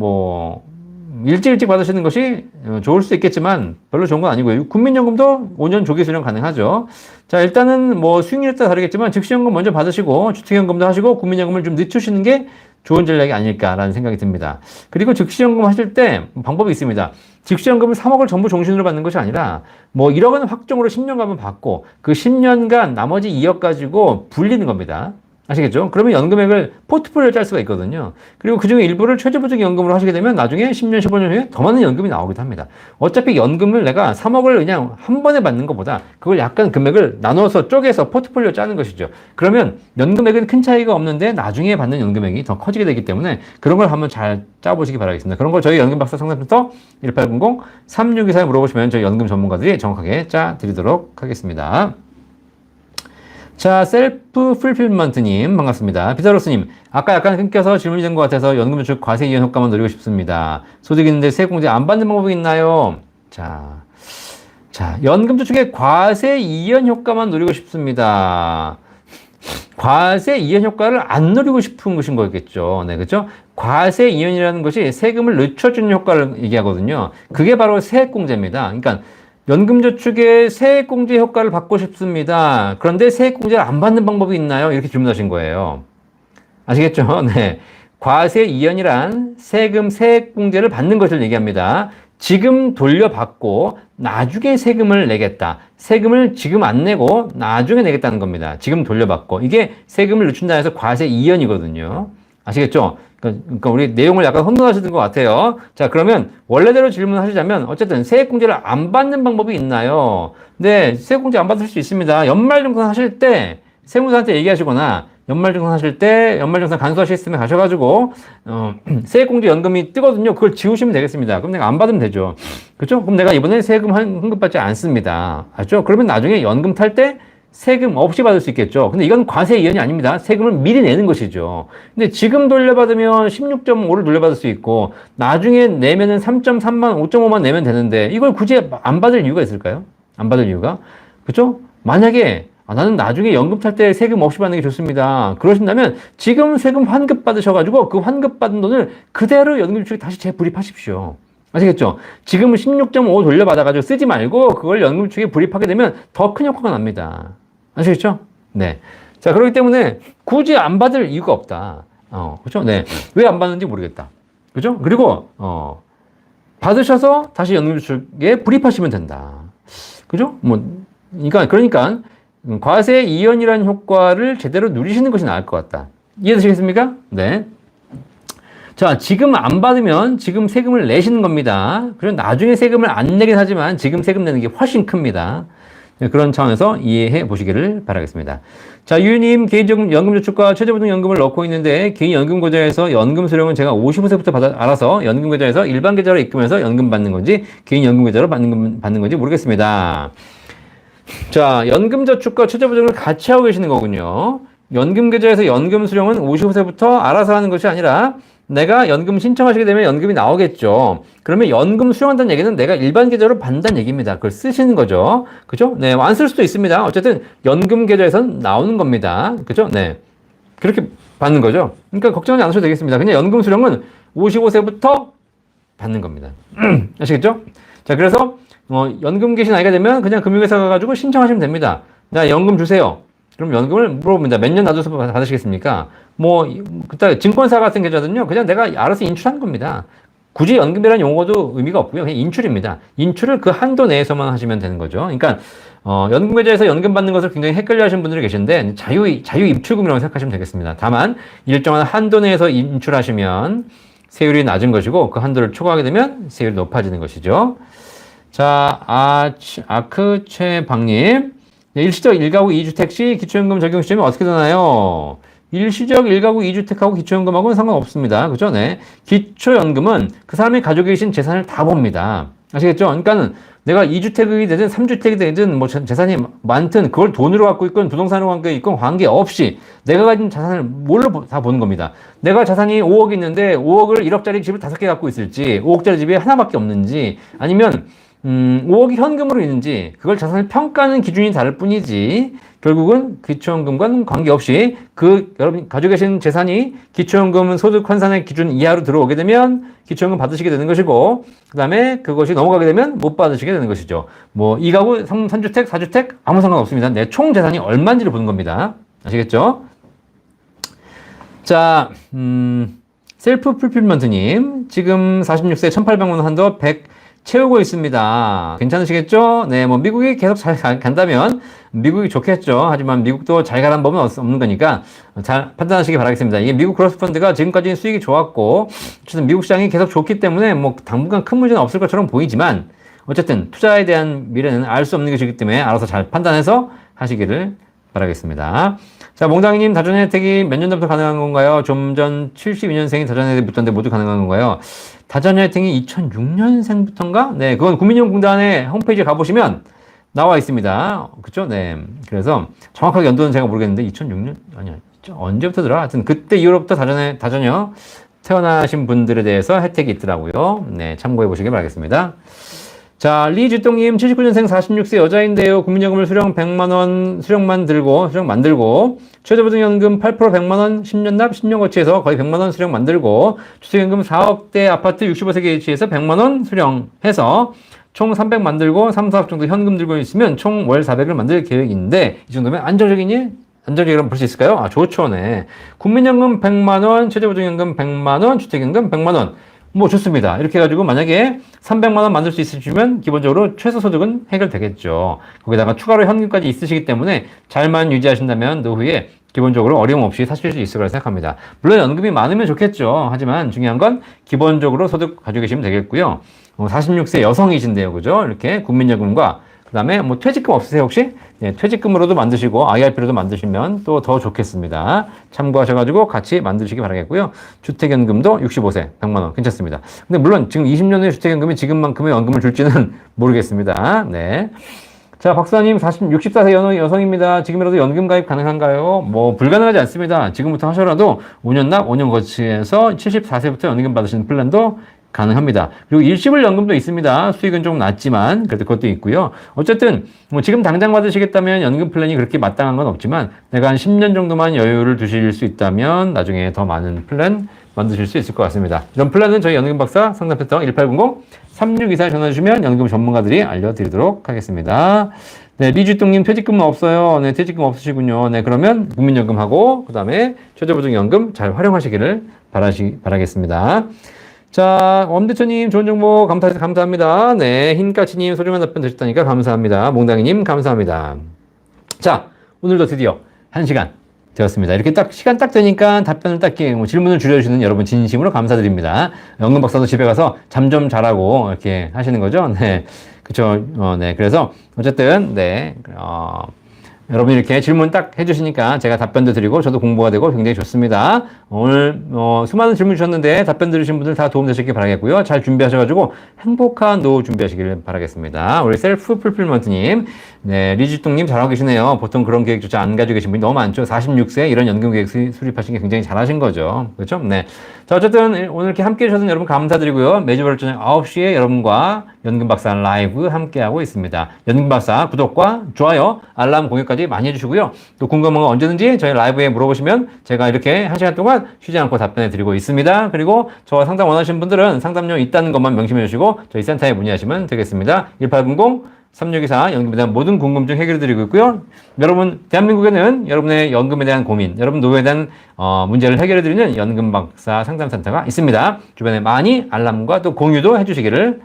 일찍 받으시는 것이 좋을 수 있겠지만, 별로 좋은 건 아니고요. 국민연금도 5년 조기 수령 가능하죠. 자, 일단은 수익률에 따라 다르겠지만, 즉시연금 먼저 받으시고, 주택연금도 하시고, 국민연금을 좀 늦추시는 게 좋은 전략이 아닐까라는 생각이 듭니다. 그리고 즉시연금 하실 때 방법이 있습니다. 즉시연금을 3억을 전부 종신으로 받는 것이 아니라 1억은 확정으로 10년간만 받고 그 10년간 나머지 2억 가지고 불리는 겁니다. 아시겠죠? 그러면 연금액을 포트폴리오를 짤 수가 있거든요. 그리고 그 중에 일부를 최저보증 연금으로 하시게 되면 나중에 10년, 15년 후에 더 많은 연금이 나오기도 합니다. 어차피 연금을 내가 3억을 그냥 한 번에 받는 것보다 그걸 약간 금액을 나눠서 쪼개서 포트폴리오 짜는 것이죠. 그러면 연금액은 큰 차이가 없는데 나중에 받는 연금액이 더 커지게 되기 때문에 그런 걸 한번 잘 짜보시기 바라겠습니다. 그런 거 저희 연금박사 상담센터 1800-3624에 물어보시면 저희 연금 전문가들이 정확하게 짜 드리도록 하겠습니다. 자, 셀프 풀필먼트님, 반갑습니다. 피자로스님, 아까 약간 끊겨서 질문이 된 것 같아서 연금 저축 과세 이연 효과만 노리고 싶습니다. 소득 있는데 세액공제 안 받는 방법이 있나요? 자, 연금 저축의 과세 이연 효과만 노리고 싶습니다. 과세 이연 효과를 안 노리고 싶은 것인 거겠죠. 네, 그죠? 과세 이연이라는 것이 세금을 늦춰주는 효과를 얘기하거든요. 그게 바로 세액공제입니다. 그러니까 연금저축의 세액공제 효과를 받고 싶습니다. 그런데 세액공제를 안 받는 방법이 있나요? 이렇게 질문하신 거예요. 아시겠죠? 네. 과세 이연이란 세액공제를 받는 것을 얘기합니다. 지금 돌려받고 나중에 세금을 내겠다. 세금을 지금 안 내고 나중에 내겠다는 겁니다. 지금 돌려받고. 이게 세금을 늦춘다 해서 과세 이연이거든요. 아시겠죠? 그러니까 우리 내용을 약간 혼돈하시는 것 같아요. 자, 그러면 원래대로 질문하시자면 어쨌든 세액공제를 안 받는 방법이 있나요? 네, 세액공제 안 받을 수 있습니다. 연말정산 하실 때 세무사한테 얘기하시거나 연말정산 하실 때 연말정산 간소화 시스템에 가셔가지고 세액공제 연금이 뜨거든요. 그걸 지우시면 되겠습니다. 그럼 내가 안 받으면 되죠. 그렇죠? 그럼 내가 이번에 세금 환급받지 않습니다. 알죠? 그러면 나중에 연금 탈 때 세금 없이 받을 수 있겠죠. 근데 이건 과세 이연이 아닙니다. 세금을 미리 내는 것이죠. 근데 지금 돌려받으면 16.5를 돌려받을 수 있고 나중에 내면은 3.3만, 5.5만 내면 되는데 이걸 굳이 안 받을 이유가 있을까요? 안 받을 이유가? 그렇죠? 만약에 나는 나중에 연금 탈 때 세금 없이 받는 게 좋습니다. 그러신다면 지금 세금 환급 받으셔가지고 그 환급 받은 돈을 그대로 연금저축에 다시 재불입하십시오. 아시겠죠? 지금은 16.5 돌려받아가지고 쓰지 말고 그걸 연금저축에 불입하게 되면 더 큰 효과가 납니다. 아시겠죠? 네. 자, 그렇기 때문에 굳이 안 받을 이유가 없다. 그죠? 네. 왜 안 받는지 모르겠다. 그죠? 그리고, 받으셔서 다시 연금저축에 불입하시면 된다. 그죠? 그러니까, 과세 이연이라는 효과를 제대로 누리시는 것이 나을 것 같다. 이해되시겠습니까? 네. 자, 지금 안 받으면 지금 세금을 내시는 겁니다. 그리고 나중에 세금을 안 내긴 하지만 지금 세금 내는 게 훨씬 큽니다. 네, 그런 차원에서 이해해 보시기를 바라겠습니다. 자, 유님 개인적인 연금저축과 최저보증연금을 넣고 있는데 개인 연금계좌에서 연금 수령은 제가 55세부터 알아서 연금계좌에서 일반 계좌로 입금해서 연금 받는 건지 개인 연금계좌로 받는 건지 모르겠습니다. 자, 연금저축과 최저보증을 같이 하고 계시는 거군요. 연금계좌에서 연금 수령은 55세부터 알아서 하는 것이 아니라 내가 연금 신청하시게 되면 연금이 나오겠죠. 그러면 연금 수령한다는 얘기는 내가 일반 계좌로 받는다는 얘기입니다. 그걸 쓰시는 거죠. 그죠? 네, 안 쓸 수도 있습니다. 어쨌든 연금 계좌에서는 나오는 겁니다. 그죠? 네. 그렇게 받는 거죠. 그러니까 걱정하지 않으셔도 되겠습니다. 그냥 연금 수령은 55세부터 받는 겁니다. 아시겠죠? 자, 그래서 연금 계신 나이가 되면 그냥 금융회사 가가지고 신청하시면 됩니다. 나 연금 주세요. 그럼 연금을 물어봅니다. 몇 년 놔둬서 받으시겠습니까? 그때 증권사 같은 계좌는요, 그냥 내가 알아서 인출한 겁니다. 굳이 연금이라는 용어도 의미가 없고요. 그냥 인출입니다. 인출을 그 한도 내에서만 하시면 되는 거죠. 그러니까, 연금계좌에서 연금 받는 것을 굉장히 헷갈려 하시는 분들이 계신데, 자유 입출금이라고 생각하시면 되겠습니다. 다만, 일정한 한도 내에서 인출하시면 세율이 낮은 것이고, 그 한도를 초과하게 되면 세율이 높아지는 것이죠. 자, 아크 최방님. 일시적 1가구 2주택 시 기초연금 적용 시점이 어떻게 되나요? 일시적 1가구 2주택하고 기초연금하고는 상관없습니다. 그죠? 네. 기초연금은 그 사람이 가지고 계신 재산을 다 봅니다. 아시겠죠? 그러니까는 내가 2주택이 되든 3주택이 되든 뭐 재산이 많든 그걸 돈으로 갖고 있건 부동산으로 갖고 있건 관계없이 내가 가진 자산을 뭘로 다 보는 겁니다. 내가 자산이 5억이 있는데 5억을 1억짜리 집을 5개 갖고 있을지 5억짜리 집이 하나밖에 없는지 아니면 5억이 현금으로 있는지 그걸 자산을 평가하는 기준이 다를 뿐이지 결국은 기초연금과는 관계없이 여러분 가지고 계신 재산이 기초연금 소득 환산의 기준 이하로 들어오게 되면 기초연금 받으시게 되는 것이고 그 다음에 그것이 넘어가게 되면 못 받으시게 되는 것이죠. 뭐 2가구 3주택 4주택 아무 상관없습니다. 내 총 재산이 얼마인지를 보는 겁니다. 아시겠죠? 자, 셀프 풀필먼트님 지금 46세 1,800만 원 한도 100 채우고 있습니다. 괜찮으시겠죠? 네, 뭐 미국이 계속 잘 간다면 미국이 좋겠죠. 하지만 미국도 잘 가라는 법은 없는 거니까 잘 판단하시기 바라겠습니다. 이게 미국 크로스 펀드가 지금까지 수익이 좋았고 어쨌든 미국 시장이 계속 좋기 때문에 뭐 당분간 큰 문제는 없을 것처럼 보이지만 어쨌든 투자에 대한 미래는 알 수 없는 것이기 때문에 알아서 잘 판단해서 하시기를 바라겠습니다. 자, 몽당이님 다전 혜택이 몇 년부터 가능한 건가요? 좀 전 72년생이 다전 혜택 붙었는데 모두 가능한 건가요? 다전 혜택이 2006년생부터인가? 네, 그건 국민연금공단의 홈페이지에 가보시면 나와 있습니다. 그쵸? 네. 그래서 정확하게 연도는 제가 모르겠는데 2006년? 아니야. 언제부터더라? 하여튼 그때 이후로부터 다전혀 태어나신 분들에 대해서 혜택이 있더라고요. 네, 참고해 보시기 바라겠습니다. 자, 리지똥님 79년생 46세 여자인데요. 국민연금을 수령 100만원 수령 만들고 최저보증연금 8% 100만원 10년 납 10년 거치해서 거의 100만원 수령 만들고 주택연금 4억대 아파트 65세 개치해서 100만원 수령해서 총 300 만들고 3, 4억 정도 현금 들고 있으면 총 월 400을 만들 계획인데 이 정도면 안정적이라고 볼 수 있을까요? 아, 좋죠, 네. 국민연금 100만원, 최저보증연금 100만원, 주택연금 100만원. 뭐 좋습니다. 이렇게 해가지고 만약에 300만원 만들 수 있으시면 기본적으로 최소소득은 해결되겠죠. 거기다가 추가로 현금까지 있으시기 때문에 잘만 유지하신다면 노후에 기본적으로 어려움 없이 사실 수 있을 거라 생각합니다. 물론 연금이 많으면 좋겠죠. 하지만 중요한 건 기본적으로 소득 가지고 계시면 되겠고요. 46세 여성이신데요. 그죠? 이렇게 국민연금과 그 다음에 뭐 퇴직금 없으세요 혹시? 네, 퇴직금으로도 만드시고 IRP로도 만드시면 또 더 좋겠습니다. 참고하셔가지고 같이 만드시기 바라겠고요. 주택연금도 65세 100만원 괜찮습니다. 근데 물론 지금 20년 후에 주택연금이 지금만큼의 연금을 줄지는 모르겠습니다. 네. 자, 박사님 64세 여성입니다. 지금이라도 연금 가입 가능한가요? 뭐 불가능하지 않습니다. 지금부터 하셔라도 5년 납 5년 거치해서 74세부터 연금 받으시는 플랜도 가능합니다. 그리고 일시불 연금도 있습니다. 수익은 좀 낮지만 그래도 그것도 있고요. 어쨌든 뭐 지금 당장 받으시겠다면 연금 플랜이 그렇게 마땅한 건 없지만 내가 한 10년 정도만 여유를 두실 수 있다면 나중에 더 많은 플랜 만드실 수 있을 것 같습니다. 이런 플랜은 저희 연금박사 상담센터 1800-3624에 전화 주시면 연금 전문가들이 알려드리도록 하겠습니다. 네, 미주똥님 퇴직금은 없어요. 네, 퇴직금 없으시군요. 네, 그러면 국민연금하고 그 다음에 최저보증연금 잘 활용하시기를 바라겠습니다. 자, 엄대천님 좋은 정보 감사합니다. 네, 흰까치님 소중한 답변 드셨다니까 감사합니다. 몽당이님 감사합니다. 자, 오늘도 드디어 1시간 되었습니다. 이렇게 딱 시간 딱 되니까 답변을 딱 질문을 줄여주시는 여러분 진심으로 감사드립니다. 연금 박사도 집에 가서 잠 좀 잘하고 이렇게 하시는 거죠. 네, 그렇죠. 네, 그래서 어쨌든 네, 여러분이 이렇게 질문 딱 해주시니까 제가 답변도 드리고 저도 공부가 되고 굉장히 좋습니다. 오늘 수많은 질문 주셨는데 답변 들으신 분들 다 도움 되셨길 바라겠고요. 잘 준비하셔가지고 행복한 노후 준비하시길 바라겠습니다. 우리 셀프 풀필먼트님, 네, 리지뚱님 잘하고 계시네요. 보통 그런 계획조차 안 가지고 계신 분이 너무 많죠. 46세 이런 연금 계획 수립하신 게 굉장히 잘하신 거죠. 그렇죠? 네. 자, 어쨌든 오늘 이렇게 함께 해주셔서 여러분 감사드리고요. 매주 월요일 저녁 9시에 여러분과 연금박사 라이브 함께하고 있습니다. 연금박사 구독과 좋아요, 알람 공유까지 많이 해주시고요. 또 궁금한 거 언제든지 저희 라이브에 물어보시면 제가 이렇게 1시간 동안 쉬지 않고 답변해 드리고 있습니다. 그리고 저와 상담 원하시는 분들은 상담료 있다는 것만 명심해 주시고 저희 센터에 문의하시면 되겠습니다. 1800-3624 연금에 대한 모든 궁금증 해결해 드리고 있고요. 여러분, 대한민국에는 여러분의 연금에 대한 고민, 여러분 노후에 대한 문제를 해결해 드리는 연금박사 상담센터가 있습니다. 주변에 많이 알람과 또 공유도 해주시기를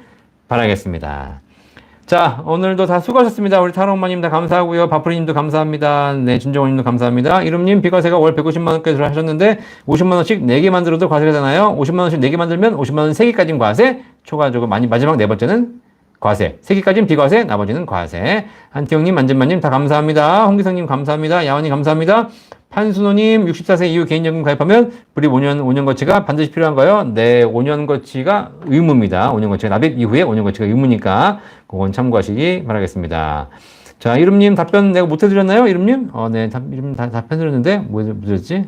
바라겠습니다. 자, 오늘도 다 수고하셨습니다. 우리 타로엄마님 다 감사하고요. 바프리님도 감사합니다. 네, 진정원님도 감사합니다. 이름님, 비과세가 월 150만원까지 하셨는데 50만원씩 4개 만들어도 과세가 되나요? 50만원씩 4개 만들면 50만원 3개까지는 과세, 초과적으로 마지막 네 번째는 과세. 3개까지는 비과세, 나머지는 과세. 한태용님, 만진만님 다 감사합니다. 홍기성님 감사합니다. 야원님 감사합니다. 판순호님, 64세 이후 개인연금 가입하면 불입 5년 거치가 반드시 필요한가요? 네, 5년 거치가 의무입니다. 5년 거치가 납입 이후에 5년 거치가 의무니까 그건 참고하시기 바라겠습니다. 자, 이름님 답변 내가 못 해드렸나요? 이름님? 네, 이름 답변 드렸는데 뭐 드렸지?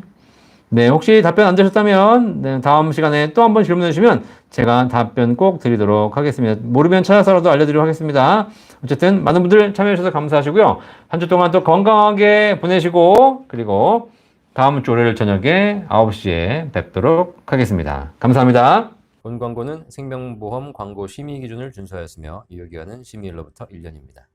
네, 혹시 답변 안 되셨다면 네, 다음 시간에 또 한번 질문해 주시면 제가 답변 꼭 드리도록 하겠습니다. 모르면 찾아서라도 알려드리도록 하겠습니다. 어쨌든 많은 분들 참여해 주셔서 감사하시고요. 한 주 동안 또 건강하게 보내시고 그리고 다음 주 월요일 저녁에 9시에 뵙도록 하겠습니다. 감사합니다. 본 광고는 생명보험 광고 심의 기준을 준수하였으며 유효기간은 심의일로부터 1년입니다.